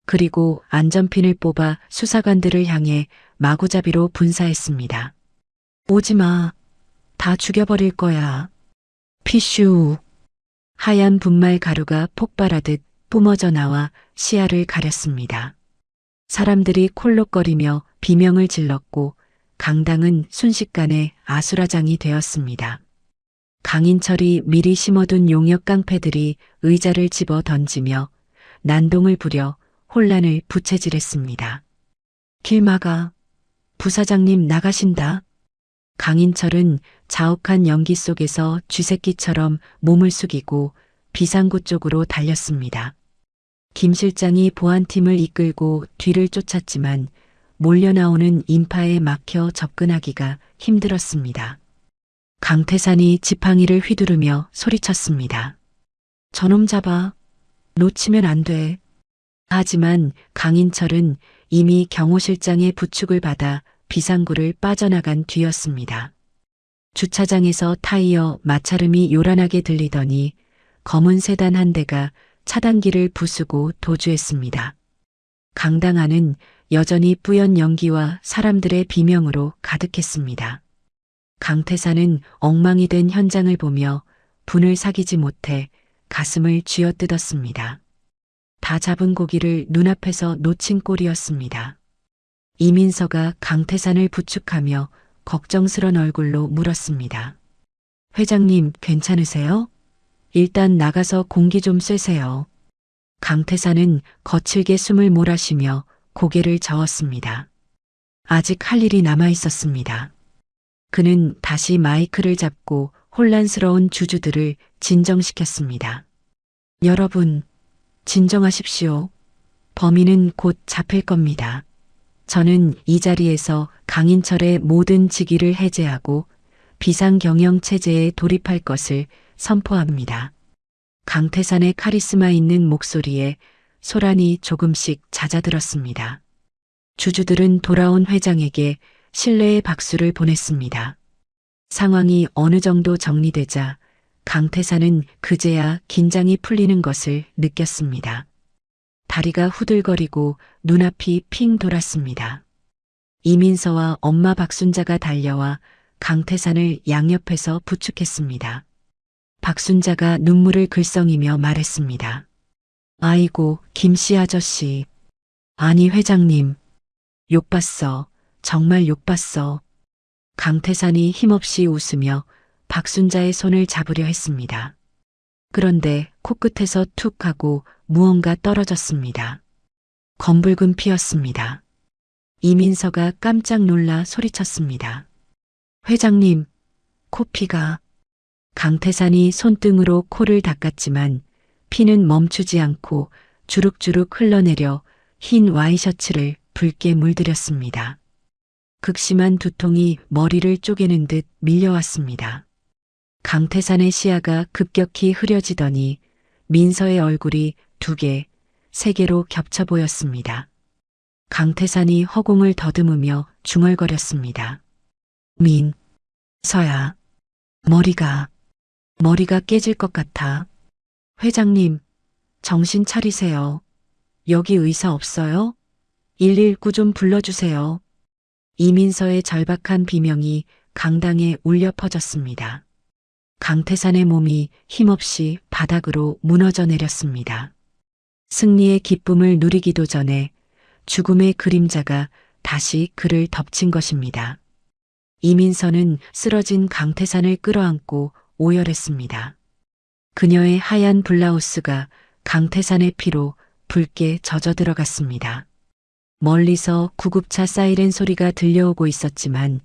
그리고 안전핀을 뽑아 수사관들을 향해 마구잡이로 분사했습니다. 오지마. 다 죽여버릴 거야. 피슈. 하얀 분말 가루가 폭발하듯 뿜어져 나와 시야를 가렸습니다. 사람들이 콜록거리며 비명을 질렀고 강당은 순식간에 아수라장이 되었습니다. 강인철이 미리 심어둔 용역 깡패들이 의자를 집어 던지며 난동을 부려 혼란을 부채질했습니다. 길 막아. 부사장님 나가신다. 강인철은 자욱한 연기 속에서 쥐새끼처럼 몸을 숙이고 비상구 쪽으로 달렸습니다. 김 실장이 보안팀을 이끌고 뒤를 쫓았지만 몰려나오는 인파에 막혀 접근하기가 힘들었습니다. 강태산이 지팡이를 휘두르며 소리쳤습니다. 저놈 잡아. 놓치면 안 돼. 하지만 강인철은 이미 경호 실장의 부축을 받아 비상구를 빠져나간 뒤였습니다. 주차장에서 타이어 마찰음이 요란하게 들리더니 검은 세단 한 대가 차단기를 부수고 도주했습니다. 강당 안은 여전히 뿌연 연기와 사람들의 비명으로 가득했습니다. 강태산은 엉망이 된 현장을 보며 분을 사기지 못해 가슴을 쥐어뜯었습니다. 다 잡은 고기를 눈앞에서 놓친 꼴이었습니다. 이민서가 강태산을 부축하며 걱정스런 얼굴로 물었습니다. 회장님 괜찮으세요? 일단 나가서 공기 좀 쐬세요. 강태산은 거칠게 숨을 몰아쉬며 고개를 저었습니다. 아직 할 일이 남아 있었습니다. 그는 다시 마이크를 잡고 혼란스러운 주주들을 진정시켰습니다. 여러분, 진정하십시오. 범인은 곧 잡힐 겁니다. 저는 이 자리에서 강인철의 모든 직위를 해제하고 비상경영 체제에 돌입할 것을 선포합니다. 강태산의 카리스마 있는 목소리에 소란이 조금씩 잦아들었습니다. 주주들은 돌아온 회장에게 신뢰의 박수를 보냈습니다. 상황이 어느 정도 정리되자 강태산은 그제야 긴장이 풀리는 것을 느꼈습니다. 다리가 후들거리고 눈앞이 핑 돌았습니다. 이민서와 엄마 박순자가 달려와 강태산을 양옆에서 부축했습니다. 박순자가 눈물을 글썽이며 말했습니다. 아이고, 김씨 아저씨. 아니 회장님. 욕봤어. 정말 욕봤어. 강태산이 힘없이 웃으며 박순자의 손을 잡으려 했습니다. 그런데 코끝에서 툭 하고 무언가 떨어졌습니다. 검붉은 피였습니다. 이민서가 깜짝 놀라 소리쳤습니다. 회장님, 코피가. 강태산이 손등으로 코를 닦았지만 피는 멈추지 않고 주룩주룩 흘러내려 흰 와이셔츠를 붉게 물들였습니다. 극심한 두통이 머리를 쪼개는 듯 밀려왔습니다. 강태산의 시야가 급격히 흐려지더니 민서의 얼굴이 2개, 3개로 겹쳐 보였습니다. 강태산이 허공을 더듬으며 중얼거렸습니다. 서야, 머리가 깨질 것 같아. 회장님, 정신 차리세요. 여기 의사 없어요? 119 좀 불러주세요. 이민서의 절박한 비명이 강당에 울려 퍼졌습니다. 강태산의 몸이 힘없이 바닥으로 무너져 내렸습니다. 승리의 기쁨을 누리기도 전에 죽음의 그림자가 다시 그를 덮친 것입니다. 이민서는 쓰러진 강태산을 끌어안고 오열했습니다. 그녀의 하얀 블라우스가 강태산의 피로 붉게 젖어 들어갔습니다. 멀리서 구급차 사이렌 소리가 들려오고 있었지만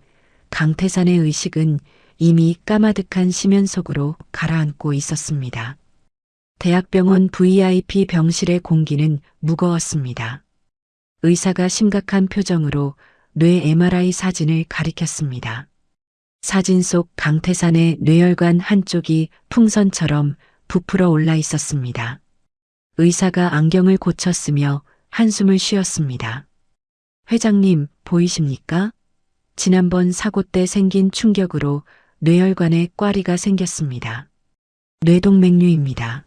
강태산의 의식은 이미 까마득한 심연 속으로 가라앉고 있었습니다. 대학병원 VIP 병실의 공기는 무거웠습니다. 의사가 심각한 표정으로 뇌 MRI 사진을 가리켰습니다. 사진 속 강태산의 뇌혈관 한쪽이 풍선처럼 부풀어 올라 있었습니다. 의사가 안경을 고쳤으며 한숨을 쉬었습니다. 회장님, 보이십니까? 지난번 사고 때 생긴 충격으로 뇌혈관에 꽈리가 생겼습니다. 뇌동맥류입니다.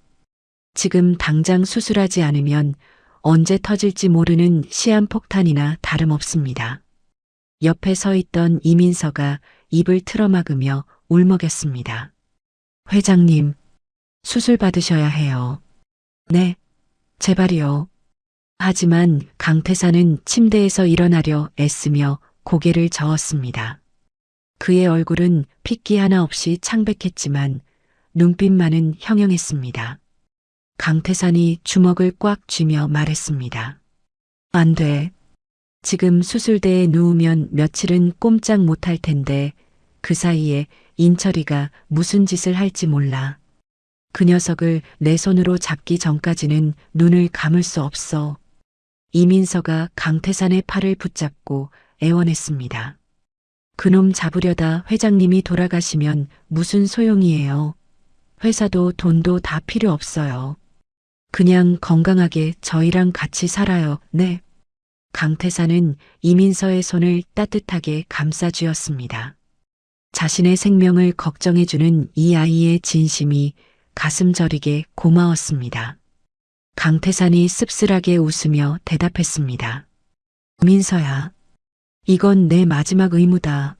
지금 당장 수술하지 않으면 언제 터질지 모르는 시한폭탄이나 다름없습니다. 옆에 서 있던 이민서가 입을 틀어막으며 울먹였습니다. 회장님, 수술 받으셔야 해요. 네, 제발이요. 하지만 강태산은 침대에서 일어나려 애쓰며 고개를 저었습니다. 그의 얼굴은 핏기 하나 없이 창백했지만 눈빛만은 형형했습니다. 강태산이 주먹을 꽉 쥐며 말했습니다. 안 돼. 지금 수술대에 누우면 며칠은 꼼짝 못할 텐데 그 사이에 인철이가 무슨 짓을 할지 몰라. 그 녀석을 내 손으로 잡기 전까지는 눈을 감을 수 없어. 이민서가 강태산의 팔을 붙잡고 애원했습니다. 그놈 잡으려다 회장님이 돌아가시면 무슨 소용이에요. 회사도 돈도 다 필요 없어요. 그냥 건강하게 저희랑 같이 살아요. 네. 강태산은 이민서의 손을 따뜻하게 감싸 쥐었습니다. 자신의 생명을 걱정해주는 이 아이의 진심이 가슴 저리게 고마웠습니다. 강태산이 씁쓸하게 웃으며 대답했습니다. 민서야, 이건 내 마지막 의무다.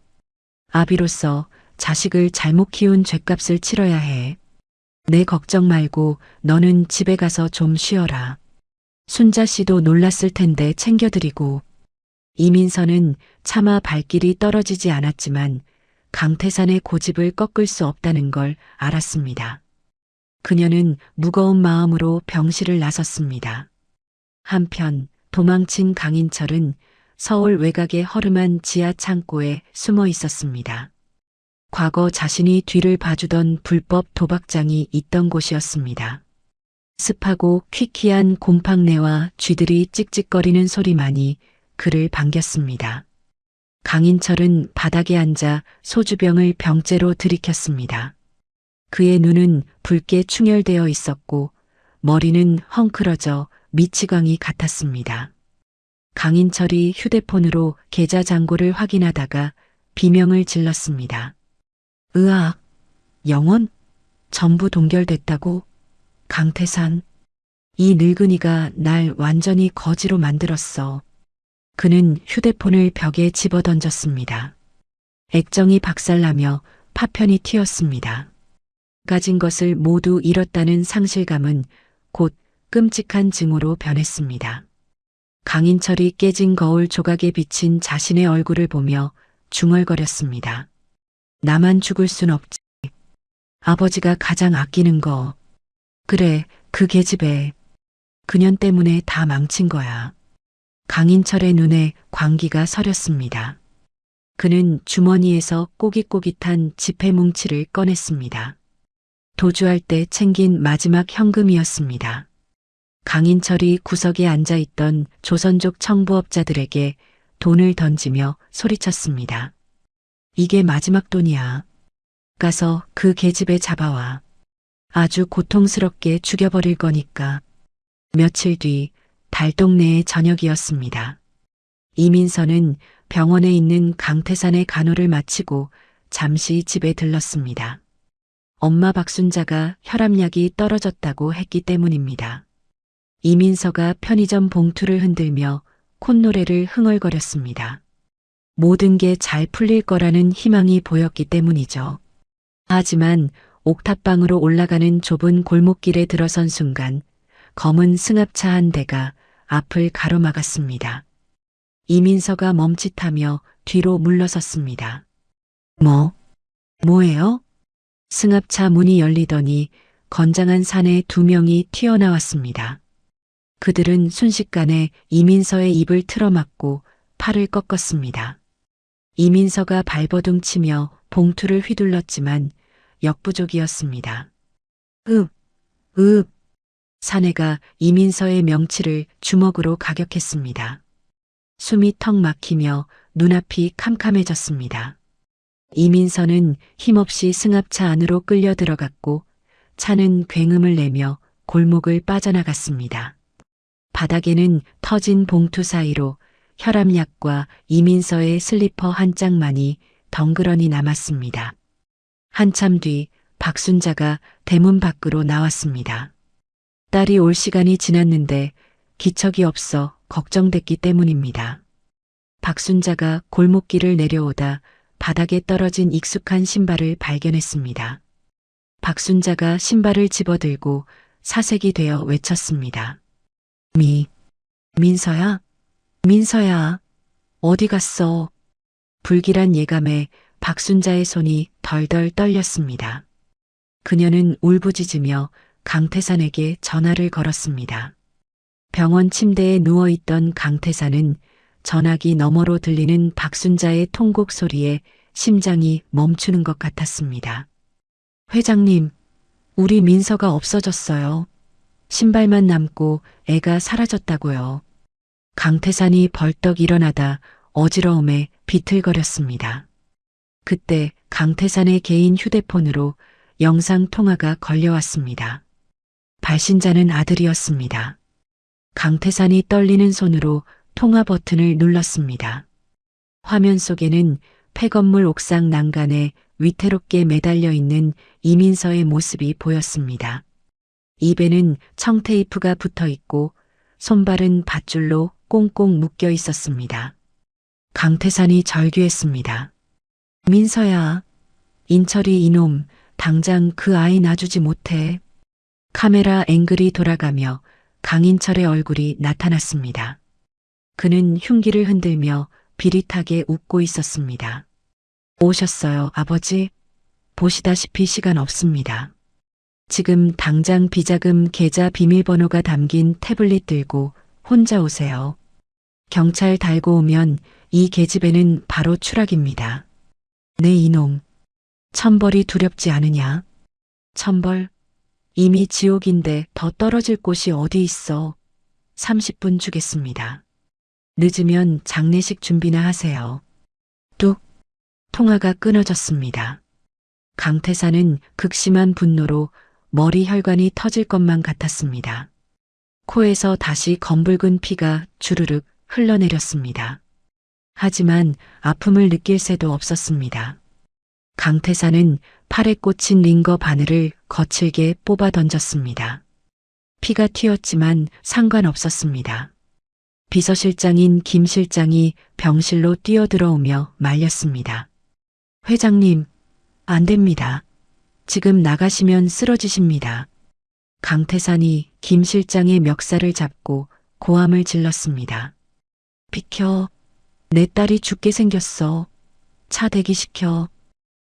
아비로서 자식을 잘못 키운 죗값을 치러야 해. 내 걱정 말고 너는 집에 가서 좀 쉬어라. 순자 씨도 놀랐을 텐데 챙겨드리고. 이민서는 차마 발길이 떨어지지 않았지만 강태산의 고집을 꺾을 수 없다는 걸 알았습니다. 그녀는 무거운 마음으로 병실을 나섰습니다. 한편 도망친 강인철은 서울 외곽의 허름한 지하 창고에 숨어 있었습니다. 과거 자신이 뒤를 봐주던 불법 도박장이 있던 곳이었습니다. 습하고 퀴퀴한 곰팡내와 쥐들이 찍찍거리는 소리만이 그를 반겼습니다. 강인철은 바닥에 앉아 소주병을 병째로 들이켰습니다. 그의 눈은 붉게 충혈되어 있었고 머리는 헝클어져 미치광이 같았습니다. 강인철이 휴대폰으로 계좌 잔고를 확인하다가 비명을 질렀습니다. 으악, 영원? 전부 동결됐다고? 강태산, 이 늙은이가 날 완전히 거지로 만들었어. 그는 휴대폰을 벽에 집어던졌습니다. 액정이 박살나며 파편이 튀었습니다. 가진 것을 모두 잃었다는 상실감은 곧 끔찍한 증오로 변했습니다. 강인철이 깨진 거울 조각에 비친 자신의 얼굴을 보며 중얼거렸습니다. 나만 죽을 순 없지. 아버지가 가장 아끼는 거. 그래, 그 계집애. 그년 때문에 다 망친 거야. 강인철의 눈에 광기가 서렸습니다. 그는 주머니에서 꼬깃꼬깃한 지폐 뭉치를 꺼냈습니다. 도주할 때 챙긴 마지막 현금이었습니다. 강인철이 구석에 앉아있던 조선족 청부업자들에게 돈을 던지며 소리쳤습니다. 이게 마지막 돈이야. 가서 그 계집애 잡아와. 아주 고통스럽게 죽여버릴 거니까. 며칠 뒤 달동네의 저녁이었습니다. 이민서는 병원에 있는 강태산의 간호를 마치고 잠시 집에 들렀습니다. 엄마 박순자가 혈압약이 떨어졌다고 했기 때문입니다. 이민서가 편의점 봉투를 흔들며 콧노래를 흥얼거렸습니다. 모든 게 잘 풀릴 거라는 희망이 보였기 때문이죠. 하지만 옥탑방으로 올라가는 좁은 골목길에 들어선 순간 검은 승합차 한 대가 앞을 가로막았습니다. 이민서가 멈칫하며 뒤로 물러섰습니다. 뭐예요? 승합차 문이 열리더니 건장한 사내 두 명이 튀어나왔습니다. 그들은 순식간에 이민서의 입을 틀어막고 팔을 꺾었습니다. 이민서가 발버둥치며 봉투를 휘둘렀지만 역부족이었습니다. 사내가 이민서의 명치를 주먹으로 가격했습니다. 숨이 턱 막히며 눈앞이 캄캄해졌습니다. 이민서는 힘없이 승합차 안으로 끌려 들어갔고 차는 굉음을 내며 골목을 빠져나갔습니다. 바닥에는 터진 봉투 사이로 혈압약과 이민서의 슬리퍼 한 짝만이 덩그러니 남았습니다. 한참 뒤 박순자가 대문 밖으로 나왔습니다. 딸이 올 시간이 지났는데 기척이 없어 걱정됐기 때문입니다. 박순자가 골목길을 내려오다 바닥에 떨어진 익숙한 신발을 발견했습니다. 박순자가 신발을 집어들고 사색이 되어 외쳤습니다. 민서야, 어디 갔어? 불길한 예감에 박순자의 손이 덜덜 떨렸습니다. 그녀는 울부짖으며 강태산에게 전화를 걸었습니다. 병원 침대에 누워있던 강태산은 전화기 너머로 들리는 박순자의 통곡 소리에 심장이 멈추는 것 같았습니다. 회장님, 우리 민서가 없어졌어요. 신발만 남고 애가 사라졌다고요. 강태산이 벌떡 일어나다 어지러움에 비틀거렸습니다. 그때 강태산의 개인 휴대폰으로 영상 통화가 걸려왔습니다. 발신자는 아들이었습니다. 강태산이 떨리는 손으로 통화 버튼을 눌렀습니다. 화면 속에는 폐건물 옥상 난간에 위태롭게 매달려 있는 이민서의 모습이 보였습니다. 입에는 청테이프가 붙어 있고 손발은 밧줄로 꽁꽁 묶여 있었습니다. 강태산이 절규했습니다. 민서야, 인철이 이놈 당장 그 아이 놔주지 못해. 카메라 앵글이 돌아가며 강인철의 얼굴이 나타났습니다. 그는 흉기를 흔들며 비릿하게 웃고 있었습니다. 오셨어요, 아버지? 보시다시피 시간 없습니다. 지금 당장 비자금 계좌 비밀번호가 담긴 태블릿 들고 혼자 오세요. 경찰 달고 오면 이 계집애는 바로 추락입니다. 네 이놈, 천벌이 두렵지 않으냐? 천벌? 이미 지옥인데 더 떨어질 곳이 어디 있어. 30분 주겠습니다. 늦으면 장례식 준비나 하세요. 뚝, 통화가 끊어졌습니다. 강태산은 극심한 분노로 머리 혈관이 터질 것만 같았습니다. 코에서 다시 검붉은 피가 주르륵 흘러내렸습니다. 하지만 아픔을 느낄 새도 없었습니다. 강태산은 팔에 꽂힌 링거 바늘을 거칠게 뽑아 던졌습니다. 피가 튀었지만 상관없었습니다. 비서실장인 김 실장이 병실로 뛰어들어오며 말렸습니다. 회장님, 안 됩니다. 지금 나가시면 쓰러지십니다. 강태산이 김 실장의 멱살을 잡고 고함을 질렀습니다. 비켜. 내 딸이 죽게 생겼어. 차 대기시켜.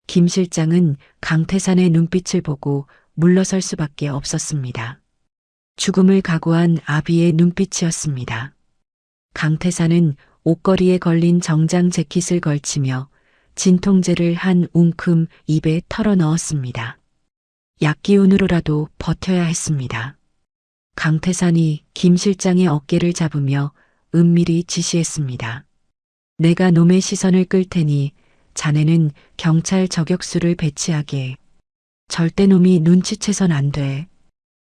김 실장은 강태산의 눈빛을 보고 물러설 수밖에 없었습니다. 죽음을 각오한 아비의 눈빛이었습니다. 강태산은 옷걸이에 걸린 정장 재킷을 걸치며 진통제를 한 웅큼 입에 털어 넣었습니다. 약기운으로라도 버텨야 했습니다. 강태산이 김 실장의 어깨를 잡으며 은밀히 지시했습니다. 내가 놈의 시선을 끌 테니 자네는 경찰 저격수를 배치하게 해. 절대 놈이 눈치채선 안 돼.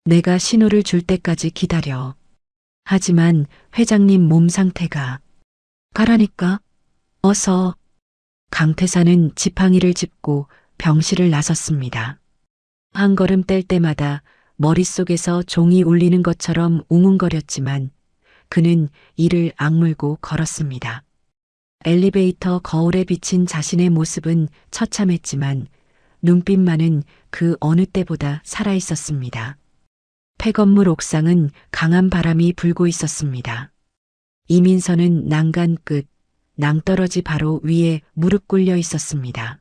내가 신호를 줄 때까지 기다려. 하지만 회장님 몸 상태가 가라니까. 어서. 강태산은 지팡이를 짚고 병실을 나섰습니다. 한 걸음 뗄 때마다 머릿속에서 종이 울리는 것처럼 웅웅거렸지만 그는 이를 악물고 걸었습니다. 엘리베이터 거울에 비친 자신의 모습은 처참했지만 눈빛만은 그 어느 때보다 살아있었습니다. 폐건물 옥상은 강한 바람이 불고 있었습니다. 이민서는 난간 끝, 낭떠러지 바로 위에 무릎 꿇려 있었습니다.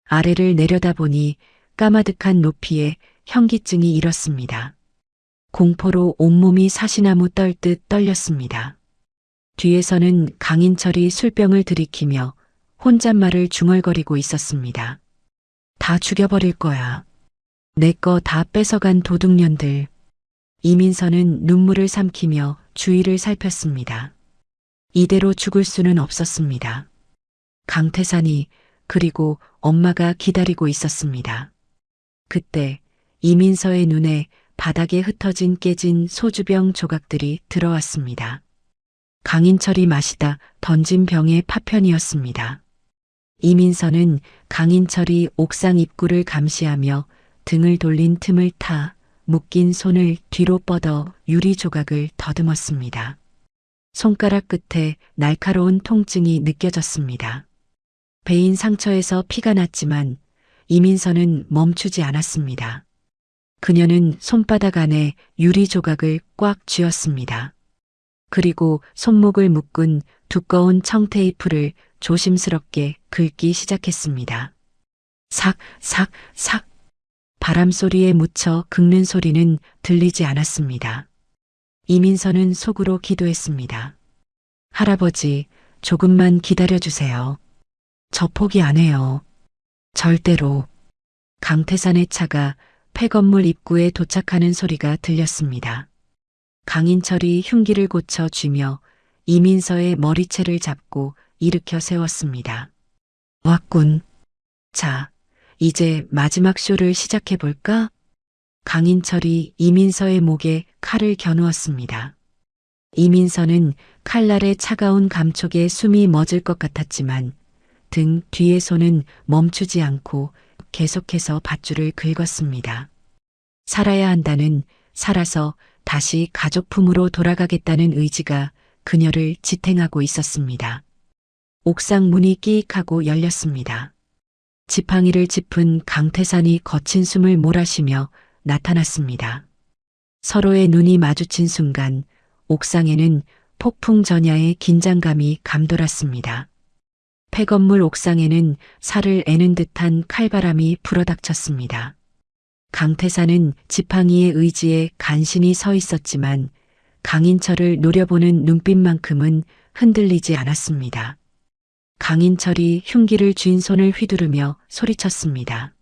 아래를 내려다보니 까마득한 높이에 현기증이 일었습니다. 공포로 온몸이 사시나무 떨듯 떨렸습니다. 뒤에서는 강인철이 술병을 들이키며 혼잣말을 중얼거리고 있었습니다. 다 죽여버릴 거야. 내 거 다 뺏어간 도둑년들. 이민서는 눈물을 삼키며 주위를 살폈습니다. 이대로 죽을 수는 없었습니다. 강태산이 그리고 엄마가 기다리고 있었습니다. 그때 이민서의 눈에 바닥에 흩어진 깨진 소주병 조각들이 들어왔습니다. 강인철이 마시다 던진 병의 파편이었습니다. 이민서는 강인철이 옥상 입구를 감시하며 등을 돌린 틈을 타 묶인 손을 뒤로 뻗어 유리 조각을 더듬었습니다. 손가락 끝에 날카로운 통증이 느껴졌습니다. 베인 상처에서 피가 났지만 이민서는 멈추지 않았습니다. 그녀는 손바닥 안에 유리 조각을 꽉 쥐었습니다. 그리고 손목을 묶은 두꺼운 청테이프를 조심스럽게 긁기 시작했습니다. 삭, 삭, 삭. 바람 소리에 묻혀 긁는 소리는 들리지 않았습니다. 이민서는 속으로 기도했습니다. 할아버지, 조금만 기다려주세요. 저 포기 안 해요. 절대로. 강태산의 차가 폐건물 입구에 도착하는 소리가 들렸습니다. 강인철이 흉기를 고쳐 쥐며 이민서의 머리채를 잡고 일으켜 세웠습니다. 왔군. 자, 이제 마지막 쇼를 시작해 볼까? 강인철이 이민서의 목에 칼을 겨누었습니다. 이민서는 칼날의 차가운 감촉에 숨이 멎을 것 같았지만 등 뒤의 손은 멈추지 않고 계속해서 밧줄을 긁었습니다. 살아야 한다는, 살아서 다시 가족품으로 돌아가겠다는 의지가 그녀를 지탱하고 있었습니다. 옥상 문이 끼익하고 열렸습니다. 지팡이를 짚은 강태산이 거친 숨을 몰아쉬며 나타났습니다. 서로의 눈이 마주친 순간 옥상에는 폭풍 전야의 긴장감이 감돌았습니다. 폐건물 옥상에는 살을 애는 듯한 칼바람이 불어닥쳤습니다. 강태산은 지팡이의 의지에 간신히 서 있었지만 강인철을 노려보는 눈빛만큼은 흔들리지 않았습니다. 강인철이 흉기를 쥔 손을 휘두르며 소리쳤습니다.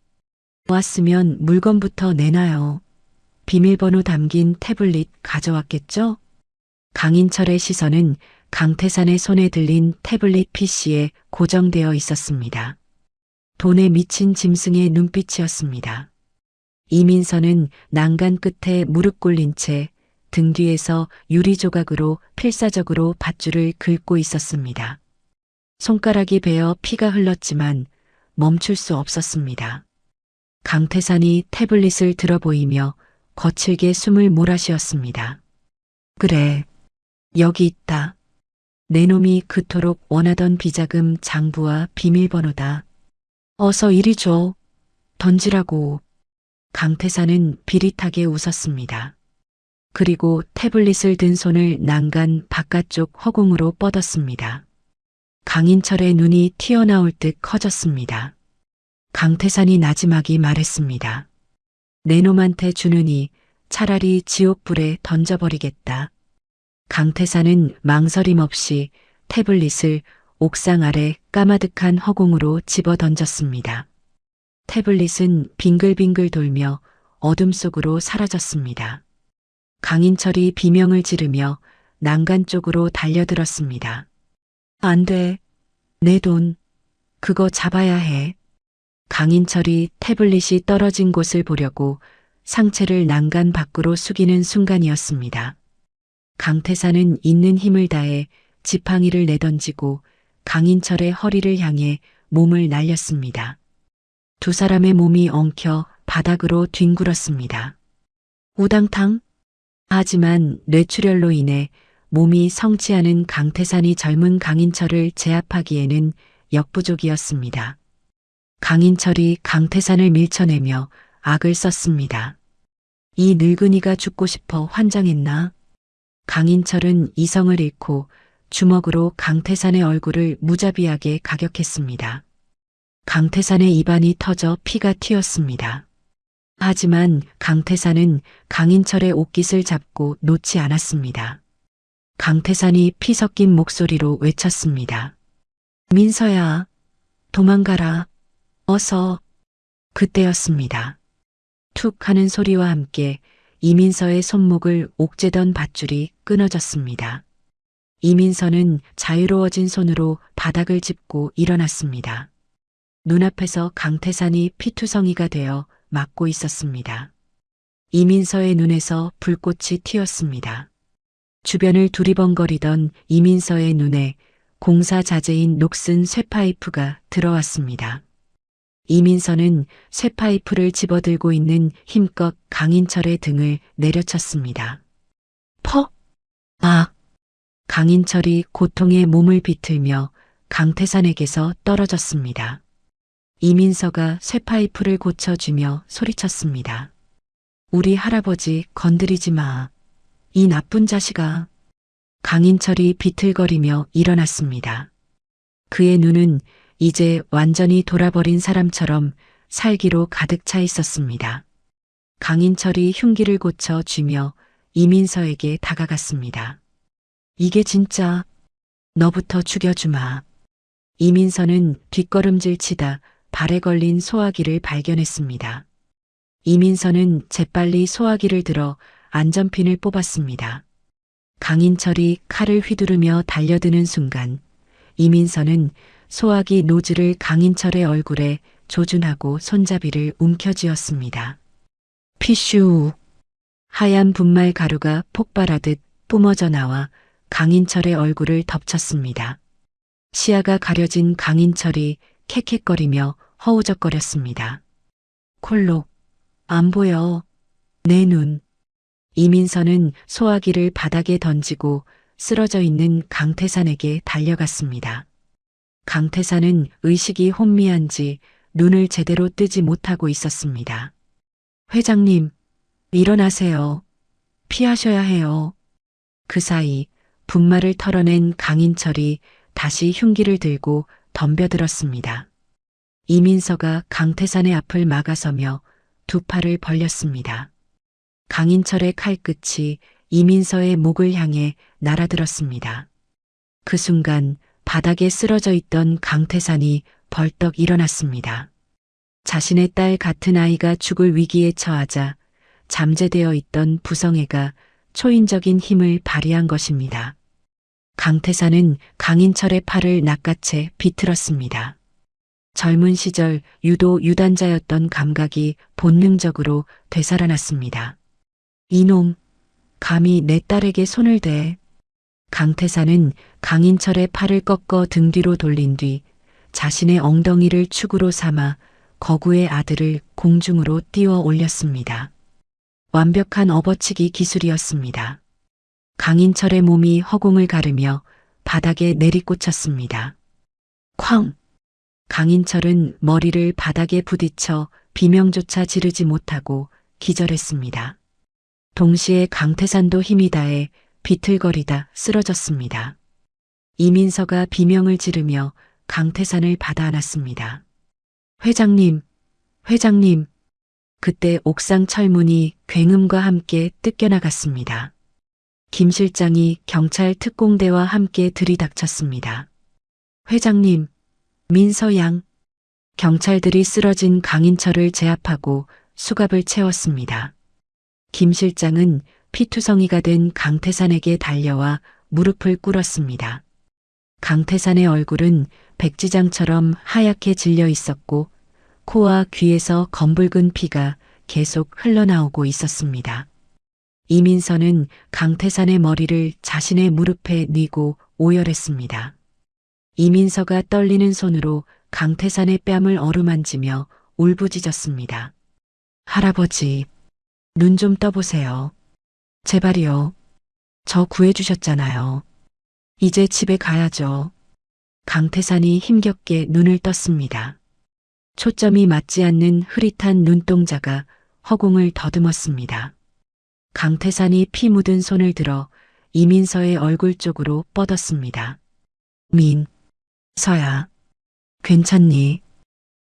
왔으면 물건부터 내놔요. 비밀번호 담긴 태블릿 가져왔겠죠? 강인철의 시선은 강태산의 손에 들린 태블릿 PC에 고정되어 있었습니다. 돈에 미친 짐승의 눈빛이었습니다. 이민서는 난간 끝에 무릎 꿇린 채 등 뒤에서 유리 조각으로 필사적으로 밧줄을 긁고 있었습니다. 손가락이 베어 피가 흘렀지만 멈출 수 없었습니다. 강태산이 태블릿을 들어 보이며 거칠게 숨을 몰아쉬었습니다. 그래, 여기 있다. 내 놈이 그토록 원하던 비자금 장부와 비밀번호다. 어서 이리 줘. 던지라고. 강태산은 비릿하게 웃었습니다. 그리고 태블릿을 든 손을 난간 바깥쪽 허공으로 뻗었습니다. 강인철의 눈이 튀어나올 듯 커졌습니다. 강태산이 나지막이 말했습니다. 내 놈한테 주느니 차라리 지옥불에 던져버리겠다. 강태사는 망설임 없이 태블릿을 옥상 아래 까마득한 허공으로 집어 던졌습니다. 태블릿은 빙글빙글 돌며 어둠 속으로 사라졌습니다. 강인철이 비명을 지르며 난간 쪽으로 달려들었습니다. 안 돼. 내 돈. 그거 잡아야 해. 강인철이 태블릿이 떨어진 곳을 보려고 상체를 난간 밖으로 숙이는 순간이었습니다. 강태사는 있는 힘을 다해 지팡이를 내던지고 강인철의 허리를 향해 몸을 날렸습니다. 두 사람의 몸이 엉켜 바닥으로 뒹굴었습니다. 우당탕? 하지만 뇌출혈로 인해 몸이 성취하는 강태산이 젊은 강인철을 제압하기에는 역부족이었습니다. 강인철이 강태산을 밀쳐내며 악을 썼습니다. 이 늙은이가 죽고 싶어 환장했나? 강인철은 이성을 잃고 주먹으로 강태산의 얼굴을 무자비하게 가격했습니다. 강태산의 입안이 터져 피가 튀었습니다. 하지만 강태산은 강인철의 옷깃을 잡고 놓지 않았습니다. 강태산이 피 섞인 목소리로 외쳤습니다. 민서야, 도망가라. 어서. 그때였습니다. 툭 하는 소리와 함께 이민서의 손목을 옥죄던 밧줄이 끊어졌습니다. 이민서는 자유로워진 손으로 바닥을 짚고 일어났습니다. 눈앞에서 강태산이 피투성이가 되어 막고 있었습니다. 이민서의 눈에서 불꽃이 튀었습니다. 주변을 두리번거리던 이민서의 눈에 공사 자재인 녹슨 쇠파이프가 들어왔습니다. 이민서는 쇠파이프를 집어들고 있는 힘껏 강인철의 등을 내려쳤습니다. 퍽! 아! 강인철이 고통에 몸을 비틀며 강태산에게서 떨어졌습니다. 이민서가 쇠파이프를 고쳐주며 소리쳤습니다. 우리 할아버지 건드리지 마. 이 나쁜 자식아. 강인철이 비틀거리며 일어났습니다. 그의 눈은 이제 완전히 돌아버린 사람처럼 살기로 가득 차 있었습니다. 강인철이 흉기를 고쳐 쥐며 이민서에게 다가갔습니다. 이게 진짜 너부터 죽여주마. 이민서는 뒷걸음질 치다 발에 걸린 소화기를 발견했습니다. 이민서는 재빨리 소화기를 들어 안전핀을 뽑았습니다. 강인철이 칼을 휘두르며 달려드는 순간 이민서는 소화기 노즐을 강인철의 얼굴에 조준하고 손잡이를 움켜쥐었습니다. 피슈! 하얀 분말 가루가 폭발하듯 뿜어져 나와 강인철의 얼굴을 덮쳤습니다. 시야가 가려진 강인철이 캑캑거리며 허우적거렸습니다. 콜록, 안 보여. 내 눈. 이민서는 소화기를 바닥에 던지고 쓰러져 있는 강태산에게 달려갔습니다. 강태산은 의식이 혼미한지 눈을 제대로 뜨지 못하고 있었습니다. 회장님, 일어나세요. 피하셔야 해요. 그 사이 분말을 털어낸 강인철이 다시 흉기를 들고 덤벼들었습니다. 이민서가 강태산의 앞을 막아서며 두 팔을 벌렸습니다. 강인철의 칼끝이 이민서의 목을 향해 날아들었습니다. 그 순간 바닥에 쓰러져 있던 강태산이 벌떡 일어났습니다. 자신의 딸 같은 아이가 죽을 위기에 처하자 잠재되어 있던 부성애가 초인적인 힘을 발휘한 것입니다. 강태산은 강인철의 팔을 낚아채 비틀었습니다. 젊은 시절 유도 유단자였던 감각이 본능적으로 되살아났습니다. 이놈, 감히 내 딸에게 손을 대. 강태산은 강인철의 팔을 꺾어 등 뒤로 돌린 뒤 자신의 엉덩이를 축으로 삼아 거구의 아들을 공중으로 띄워 올렸습니다. 완벽한 업어치기 기술이었습니다. 강인철의 몸이 허공을 가르며 바닥에 내리꽂혔습니다. 쾅! 강인철은 머리를 바닥에 부딪혀 비명조차 지르지 못하고 기절했습니다. 동시에 강태산도 힘이 다해 비틀거리다 쓰러졌습니다. 이민서가 비명을 지르며 강태산을 받아 안았습니다. 회장님, 회장님. 그때 옥상 철문이 굉음과 함께 뜯겨나갔습니다. 김 실장이 경찰 특공대와 함께 들이닥쳤습니다. 회장님, 민서양. 경찰들이 쓰러진 강인철을 제압하고 수갑을 채웠습니다. 김 실장은 피투성이가 된 강태산에게 달려와 무릎을 꿇었습니다. 강태산의 얼굴은 백지장처럼 하얗게 질려 있었고 코와 귀에서 검붉은 피가 계속 흘러나오고 있었습니다. 이민서는 강태산의 머리를 자신의 무릎에 뉘고 오열했습니다. 이민서가 떨리는 손으로 강태산의 뺨을 어루만지며 울부짖었습니다. 할아버지, 눈 좀 떠보세요. 제발이요. 저 구해주셨잖아요. 이제 집에 가야죠. 강태산이 힘겹게 눈을 떴습니다. 초점이 맞지 않는 흐릿한 눈동자가 허공을 더듬었습니다. 강태산이 피 묻은 손을 들어 이민서의 얼굴 쪽으로 뻗었습니다. 서야, 괜찮니?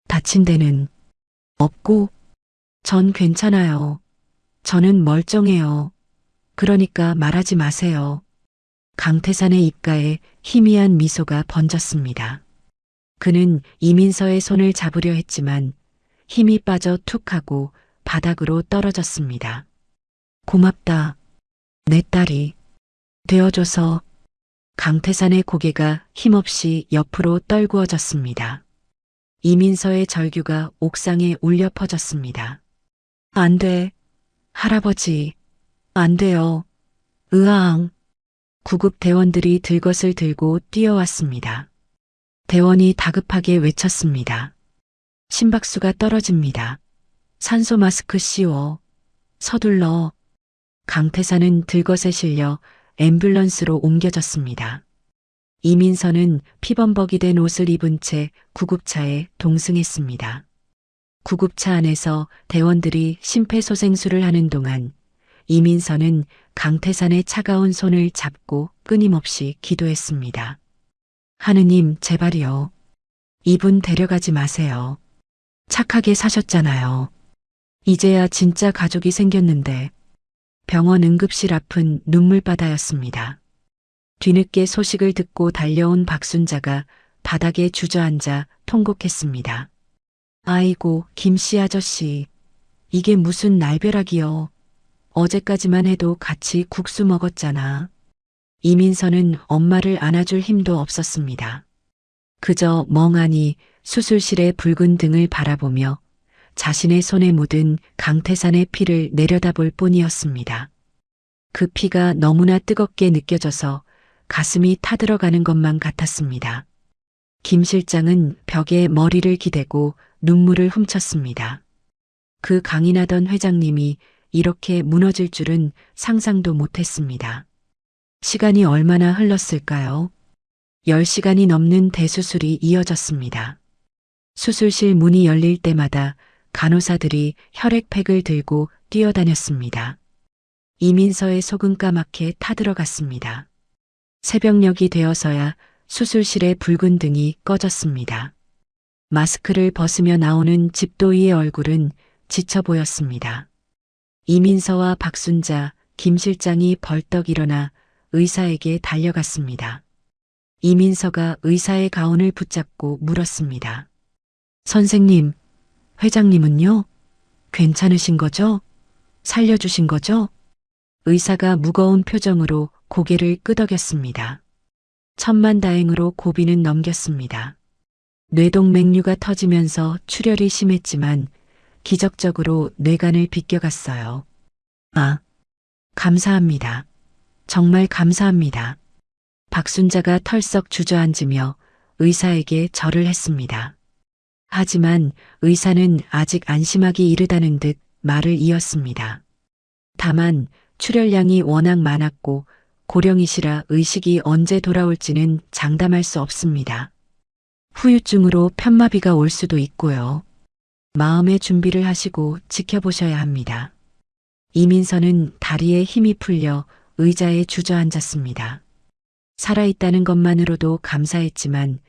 다친 데는 없고? 전 괜찮아요. 저는 멀쩡해요. 그러니까 말하지 마세요. 강태산의 입가에 희미한 미소가 번졌습니다. 그는 이민서의 손을 잡으려 했지만 힘이 빠져 툭 하고 바닥으로 떨어졌습니다. 고맙다. 내 딸이 되어줘서. 강태산의 고개가 힘없이 옆으로 떨구어졌습니다. 이민서의 절규가 옥상에 울려 퍼졌습니다. 안 돼. 할아버지. 안 돼요. 으앙. 구급 대원들이 들것을 들고 뛰어왔습니다. 대원이 다급하게 외쳤습니다. 심박수가 떨어집니다. 산소 마스크 씌워. 서둘러. 강태산은 들것에 실려 앰뷸런스로 옮겨졌습니다. 이민서는 피범벅이 된 옷을 입은 채 구급차에 동승했습니다. 구급차 안에서 대원들이 심폐소생술을 하는 동안 이민서는 강태산의 차가운 손을 잡고 끊임없이 기도했습니다. 하느님, 제발이요. 이분 데려가지 마세요. 착하게 사셨잖아요. 이제야 진짜 가족이 생겼는데. 병원 응급실 앞은 눈물바다였습니다. 뒤늦게 소식을 듣고 달려온 박순자가 바닥에 주저앉아 통곡했습니다. 아이고, 김씨 아저씨. 이게 무슨 날벼락이요. 어제까지만 해도 같이 국수 먹었잖아. 이민서는 엄마를 안아줄 힘도 없었습니다. 그저 멍하니 수술실의 붉은 등을 바라보며 자신의 손에 묻은 강태산의 피를 내려다볼 뿐이었습니다. 그 피가 너무나 뜨겁게 느껴져서 가슴이 타들어가는 것만 같았습니다. 김 실장은 벽에 머리를 기대고 눈물을 훔쳤습니다. 그 강인하던 회장님이 이렇게 무너질 줄은 상상도 못했습니다. 시간이 얼마나 흘렀을까요? 10시간이 넘는 대수술이 이어졌습니다. 수술실 문이 열릴 때마다 간호사들이 혈액팩을 들고 뛰어다녔습니다. 이민서의 속은 까맣게 타들어갔습니다. 새벽녘이 되어서야 수술실의 붉은 등이 꺼졌습니다. 마스크를 벗으며 나오는 집도이의 얼굴은 지쳐 보였습니다. 이민서와 박순자, 김 실장이 벌떡 일어나 의사에게 달려갔습니다. 이민서가 의사의 가운을 붙잡고 물었습니다. 선생님, 회장님은요? 괜찮으신 거죠? 살려주신 거죠? 의사가 무거운 표정으로 고개를 끄덕였습니다. 천만다행으로 고비는 넘겼습니다. 뇌동맥류가 터지면서 출혈이 심했지만 기적적으로 뇌간을 비껴갔어요. 아, 감사합니다. 정말 감사합니다. 박순자가 털썩 주저앉으며 의사에게 절을 했습니다. 하지만 의사는 아직 안심하기 이르다는 듯 말을 이었습니다. 다만 출혈량이 워낙 많았고 고령이시라 의식이 언제 돌아올지는 장담할 수 없습니다. 후유증으로 편마비가 올 수도 있고요. 마음의 준비를 하시고 지켜보셔야 합니다. 이민서는 다리에 힘이 풀려 의자에 주저앉았습니다. 살아있다는 것만으로도 감사했지만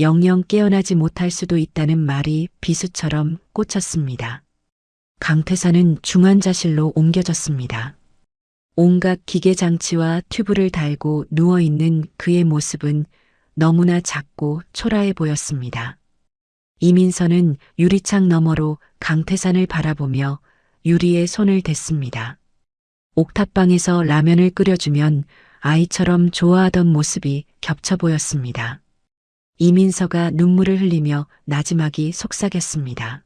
영영 깨어나지 못할 수도 있다는 말이 비수처럼 꽂혔습니다. 강태산은 중환자실로 옮겨졌습니다. 온갖 기계 장치와 튜브를 달고 누워있는 그의 모습은 너무나 작고 초라해 보였습니다. 이민서는 유리창 너머로 강태산을 바라보며 유리에 손을 댔습니다. 옥탑방에서 라면을 끓여주면 아이처럼 좋아하던 모습이 겹쳐 보였습니다. 이민서가 눈물을 흘리며 나지막이 속삭였습니다.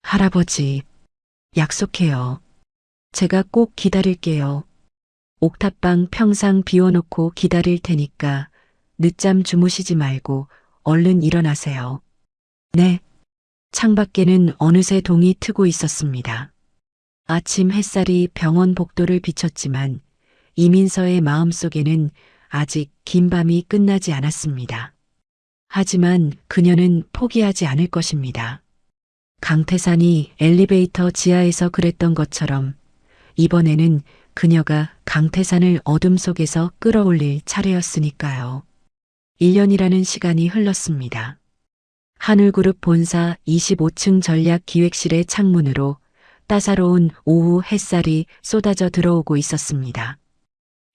할아버지, 약속해요. 제가 꼭 기다릴게요. 옥탑방 평상 비워놓고 기다릴 테니까 늦잠 주무시지 말고 얼른 일어나세요. 네. 창밖에는 어느새 동이 트고 있었습니다. 아침 햇살이 병원 복도를 비쳤지만 이민서의 마음속에는 아직 긴 밤이 끝나지 않았습니다. 하지만 그녀는 포기하지 않을 것입니다. 강태산이 엘리베이터 지하에서 그랬던 것처럼 이번에는 그녀가 강태산을 어둠 속에서 끌어올릴 차례였으니까요. 1년이라는 시간이 흘렀습니다. 하늘그룹 본사 25층 전략기획실의 창문으로 따사로운 오후 햇살이 쏟아져 들어오고 있었습니다.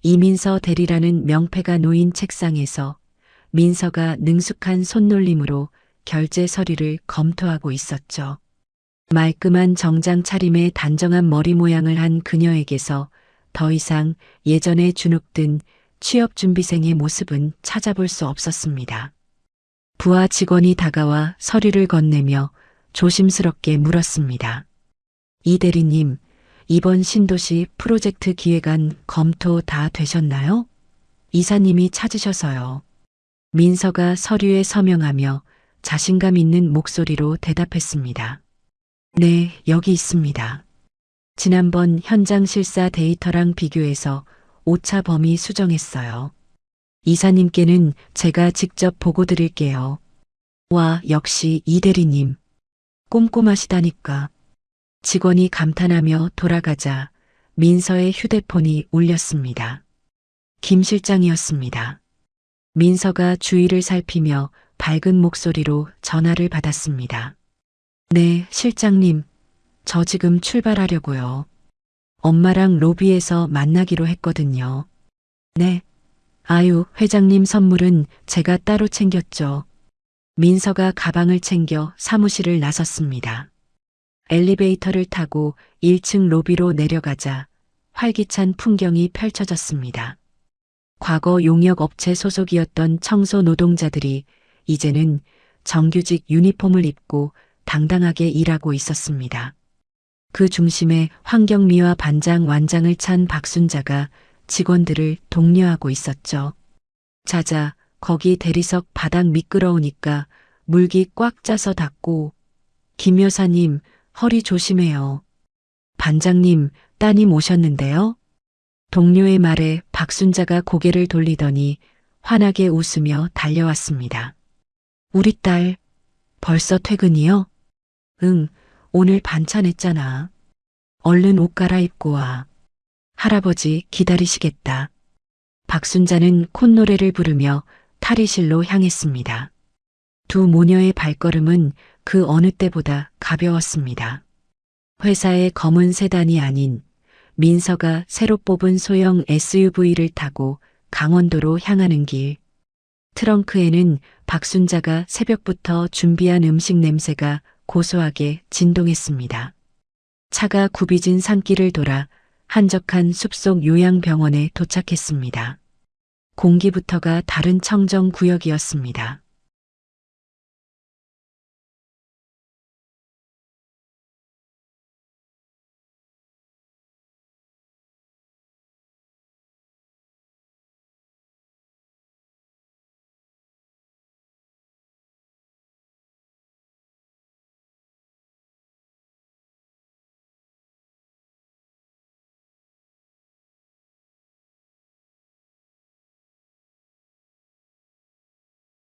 이민서 대리라는 명패가 놓인 책상에서 민서가 능숙한 손놀림으로 결제 서류를 검토하고 있었죠. 말끔한 정장 차림에 단정한 머리 모양을 한 그녀에게서 더 이상 예전에 주눅든 취업준비생의 모습은 찾아볼 수 없었습니다. 부하 직원이 다가와 서류를 건네며 조심스럽게 물었습니다. 이 대리님, 이번 신도시 프로젝트 기획안 검토 다 되셨나요? 이사님이 찾으셔서요. 민서가 서류에 서명하며 자신감 있는 목소리로 대답했습니다. 네, 여기 있습니다. 지난번 현장 실사 데이터랑 비교해서 오차 범위 수정했어요. 이사님께는 제가 직접 보고 드릴게요. 와, 역시 이 대리님. 꼼꼼하시다니까. 직원이 감탄하며 돌아가자 민서의 휴대폰이 울렸습니다. 김 실장이었습니다. 민서가 주위를 살피며 밝은 목소리로 전화를 받았습니다. 네, 실장님. 저 지금 출발하려고요. 엄마랑 로비에서 만나기로 했거든요. 네. 아유, 회장님 선물은 제가 따로 챙겼죠. 민서가 가방을 챙겨 사무실을 나섰습니다. 엘리베이터를 타고 1층 로비로 내려가자 활기찬 풍경이 펼쳐졌습니다. 과거 용역 업체 소속이었던 청소 노동자들이 이제는 정규직 유니폼을 입고 당당하게 일하고 있었습니다. 그 중심에 환경미화 반장 완장을 찬 박순자가 직원들을 독려하고 있었죠. 자자, 거기 대리석 바닥 미끄러우니까 물기 꽉 짜서 닦고. 김 여사님, 허리 조심해요. 반장님, 따님 오셨는데요? 동료의 말에 박순자가 고개를 돌리더니 환하게 웃으며 달려왔습니다. 우리 딸, 벌써 퇴근이요? 응, 오늘 반찬 했잖아. 얼른 옷 갈아입고 와. 할아버지 기다리시겠다. 박순자는 콧노래를 부르며 탈의실로 향했습니다. 두 모녀의 발걸음은 그 어느 때보다 가벼웠습니다. 회사의 검은 세단이 아닌 민서가 새로 뽑은 소형 SUV를 타고 강원도로 향하는 길. 트렁크에는 박순자가 새벽부터 준비한 음식 냄새가 고소하게 진동했습니다. 차가 굽이진 산길을 돌아 한적한 숲속 요양병원에 도착했습니다. 공기부터가 다른 청정 구역이었습니다.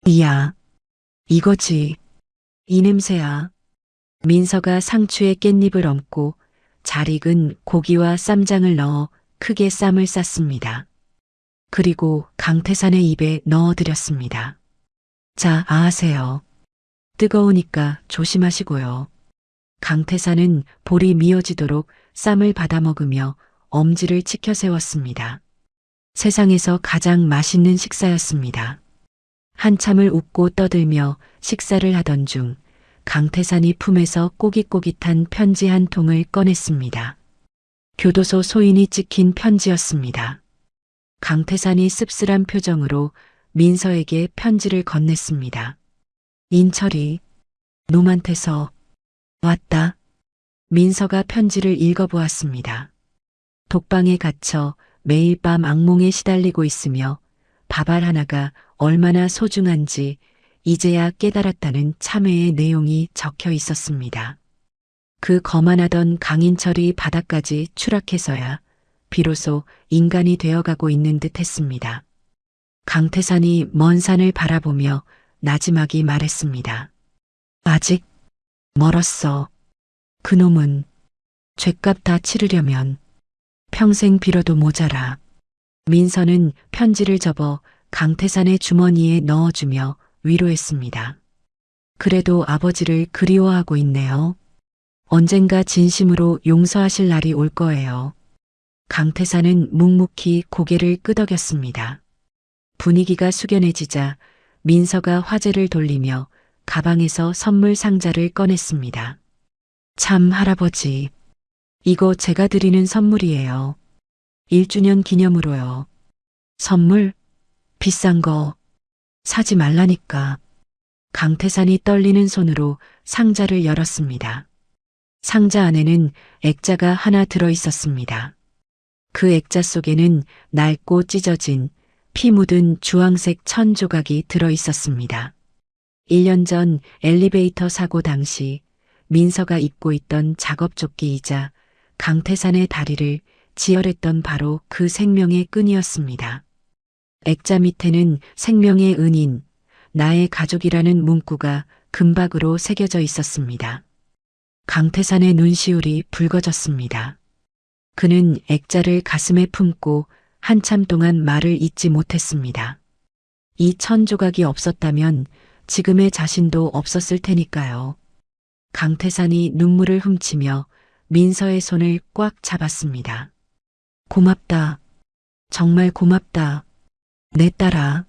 이야, 이거지. 이 냄새야. 민서가 상추에 깻잎을 얹고 잘 익은 고기와 쌈장을 넣어 크게 쌈을 쌌습니다. 그리고 강태산의 입에 넣어드렸습니다. 자, 아하세요. 뜨거우니까 조심하시고요. 강태산은 볼이 미어지도록 쌈을 받아 먹으며 엄지를 치켜 세웠습니다. 세상에서 가장 맛있는 식사였습니다. 한참을 웃고 떠들며 식사를 하던 중 강태산이 품에서 꼬깃꼬깃한 편지 한 통을 꺼냈습니다. 교도소 소인이 찍힌 편지였습니다. 강태산이 씁쓸한 표정으로 민서에게 편지를 건넸습니다. 인철이 놈한테서 왔다. 민서가 편지를 읽어보았습니다. 독방에 갇혀 매일 밤 악몽에 시달리고 있으며 밥알 하나가 얼마나 소중한지 이제야 깨달았다는 참회의 내용이 적혀 있었습니다. 그 거만하던 강인철이 바닥까지 추락해서야 비로소 인간이 되어가고 있는 듯 했습니다. 강태산이 먼 산을 바라보며 나지막이 말했습니다. 아직 멀었어. 그놈은 죗값 다 치르려면 평생 빌어도 모자라. 민서는 편지를 접어 강태산의 주머니에 넣어주며 위로했습니다. 그래도 아버지를 그리워하고 있네요. 언젠가 진심으로 용서하실 날이 올 거예요. 강태산은 묵묵히 고개를 끄덕였습니다. 분위기가 숙연해지자 민서가 화제를 돌리며 가방에서 선물 상자를 꺼냈습니다. 참 할아버지, 이거 제가 드리는 선물이에요. 1주년 기념으로요. 선물? 비싼 거 사지 말라니까. 강태산이 떨리는 손으로 상자를 열었습니다. 상자 안에는 액자가 하나 들어 있었습니다. 그 액자 속에는 낡고 찢어진 피 묻은 주황색 천 조각이 들어 있었습니다. 1년 전 엘리베이터 사고 당시 민서가 입고 있던 작업조끼이자 강태산의 다리를 지혈했던 바로 그 생명의 끈이었습니다. 액자 밑에는 생명의 은인, 나의 가족이라는 문구가 금박으로 새겨져 있었습니다. 강태산의 눈시울이 붉어졌습니다. 그는 액자를 가슴에 품고 한참 동안 말을 잇지 못했습니다. 이 천 조각이 없었다면 지금의 자신도 없었을 테니까요. 강태산이 눈물을 훔치며 민서의 손을 꽉 잡았습니다. 고맙다. 정말 고맙다. 내 딸아.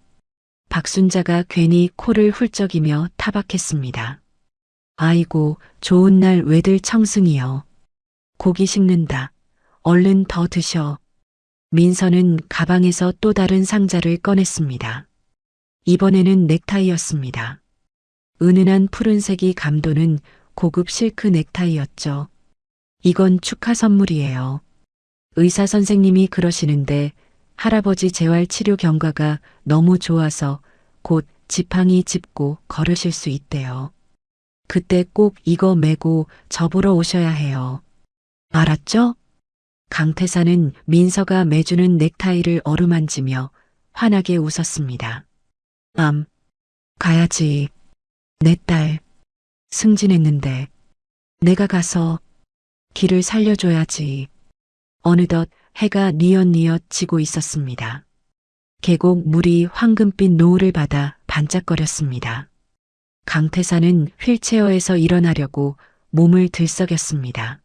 박순자가 괜히 코를 훌쩍이며 타박했습니다. 아이고, 좋은 날 왜들 청승이여. 고기 식는다. 얼른 더 드셔. 민서는 가방에서 또 다른 상자를 꺼냈습니다. 이번에는 넥타이였습니다. 은은한 푸른색이 감도는 고급 실크 넥타이였죠. 이건 축하 선물이에요. 의사 선생님이 그러시는데 할아버지 재활 치료 경과가 너무 좋아서 곧 지팡이 짚고 걸으실 수 있대요. 그때 꼭 이거 메고 저 보러 오셔야 해요. 알았죠? 강태산은 민서가 매주는 넥타이를 어루만지며 환하게 웃었습니다. 가야지. 내 딸 승진했는데 내가 가서 길을 살려줘야지. 어느덧 해가 뉘엿뉘엿 지고 있었습니다. 계곡 물이 황금빛 노을을 받아 반짝거렸습니다. 강태산은 휠체어에서 일어나려고 몸을 들썩였습니다.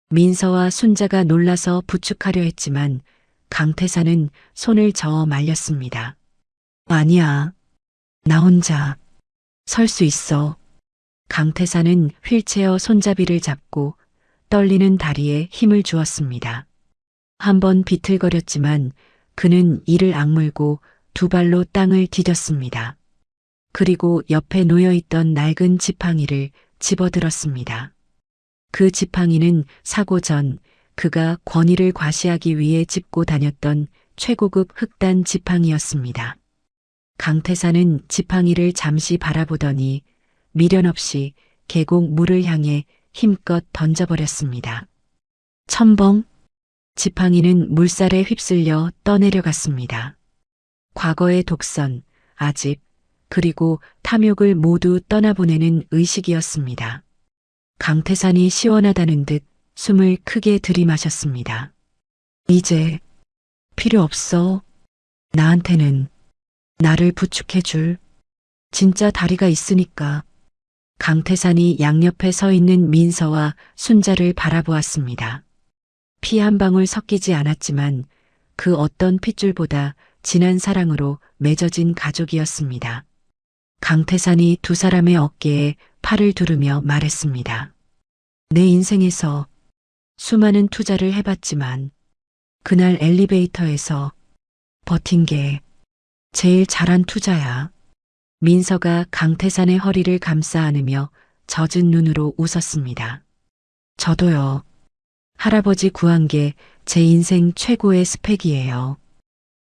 민서와 순자가 놀라서 부축하려 했지만 강태산은 손을 저어 말렸습니다. 아니야. 나 혼자 설 수 있어. 강태산은 휠체어 손잡이를 잡고 떨리는 다리에 힘을 주었습니다. 한번 비틀거렸지만 그는 이를 악물고 두 발로 땅을 디뎠습니다. 그리고 옆에 놓여있던 낡은 지팡이를 집어들었습니다. 그 지팡이는 사고 전 그가 권위를 과시하기 위해 짚고 다녔던 최고급 흑단 지팡이였습니다. 강태산은 지팡이를 잠시 바라보더니 미련 없이 계곡 물을 향해 힘껏 던져버렸습니다. 첨벙! 지팡이는 물살에 휩쓸려 떠내려갔습니다. 과거의 독선, 아집, 그리고 탐욕을 모두 떠나보내는 의식이었습니다. 강태산이 시원하다는 듯 숨을 크게 들이마셨습니다. 이제 필요 없어. 나한테는 나를 부축해줄 진짜 다리가 있으니까. 강태산이 양옆에 서 있는 민서와 순자를 바라보았습니다. 피 한 방울 섞이지 않았지만 그 어떤 핏줄보다 진한 사랑으로 맺어진 가족이었습니다. 강태산이 두 사람의 어깨에 팔을 두르며 말했습니다. 내 인생에서 수많은 투자를 해봤지만 그날 엘리베이터에서 버틴 게 제일 잘한 투자야. 민서가 강태산의 허리를 감싸 안으며 젖은 눈으로 웃었습니다. 저도요. 할아버지 구한 게 제 인생 최고의 스펙이에요.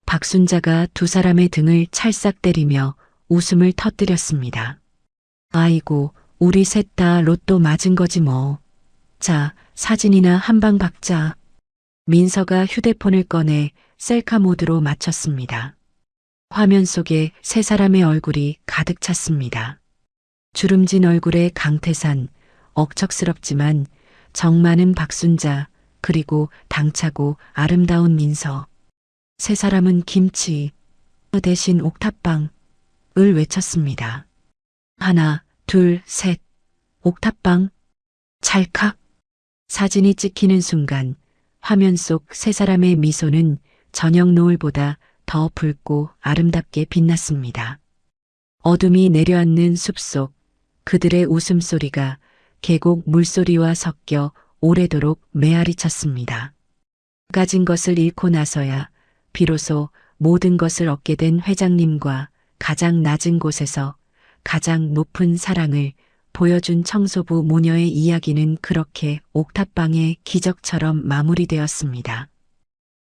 박순자가 두 사람의 등을 찰싹 때리며 웃음을 터뜨렸습니다. 아이고, 우리 셋 다 로또 맞은 거지 뭐. 자, 사진이나 한 방 박자. 민서가 휴대폰을 꺼내 셀카 모드로 맞췄습니다. 화면 속에 세 사람의 얼굴이 가득 찼습니다. 주름진 얼굴의 강태산, 억척스럽지만 정 많은 박순자, 그리고 당차고 아름다운 민서. 세 사람은 김치 대신 옥탑방을 외쳤습니다. 하나, 둘, 셋. 옥탑방. 찰칵. 사진이 찍히는 순간 화면 속 세 사람의 미소는 저녁 노을보다 더 붉고 아름답게 빛났습니다. 어둠이 내려앉는 숲속 그들의 웃음소리가 계곡 물소리와 섞여 오래도록 메아리 쳤습니다. 가진 것을 잃고 나서야 비로소 모든 것을 얻게 된 회장님과 가장 낮은 곳에서 가장 높은 사랑을 보여준 청소부 모녀의 이야기는 그렇게 옥탑방의 기적처럼 마무리되었습니다.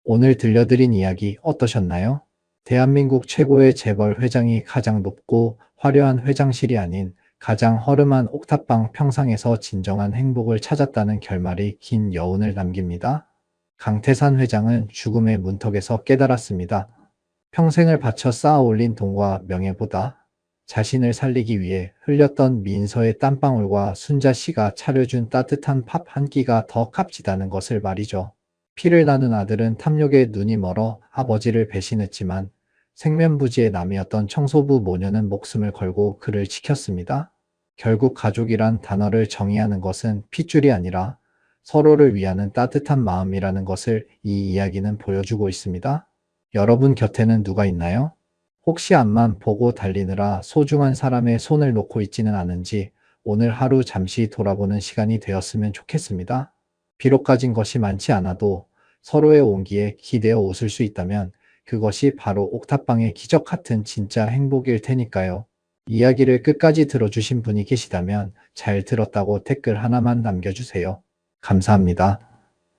오늘 들려드린 이야기 어떠셨나요? 대한민국 최고의 재벌 회장이 가장 높고 화려한 회장실이 아닌 가장 허름한 옥탑방 평상에서 진정한 행복을 찾았다는 결말이 긴 여운을 남깁니다. 강태산 회장은 죽음의 문턱에서 깨달았습니다. 평생을 바쳐 쌓아 올린 돈과 명예보다 자신을 살리기 위해 흘렸던 민서의 땀방울과 순자 씨가 차려준 따뜻한 밥 한 끼가 더 값지다는 것을 말이죠. 피를 나눈 아들은 탐욕에 눈이 멀어 아버지를 배신했지만 생면부지의 남이었던 청소부 모녀는 목숨을 걸고 그를 지켰습니다. 결국 가족이란 단어를 정의하는 것은 핏줄이 아니라 서로를 위하는 따뜻한 마음이라는 것을 이 이야기는 보여주고 있습니다. 여러분 곁에는 누가 있나요? 혹시 앞만 보고 달리느라 소중한 사람의 손을 놓고 있지는 않은지 오늘 하루 잠시 돌아보는 시간이 되었으면 좋겠습니다. 비록 가진 것이 많지 않아도 서로의 온기에 기대어 웃을 수 있다면 그것이 바로 옥탑방의 기적 같은 진짜 행복일 테니까요. 이야기를 끝까지 들어주신 분이 계시다면 잘 들었다고 댓글 하나만 남겨주세요. 감사합니다.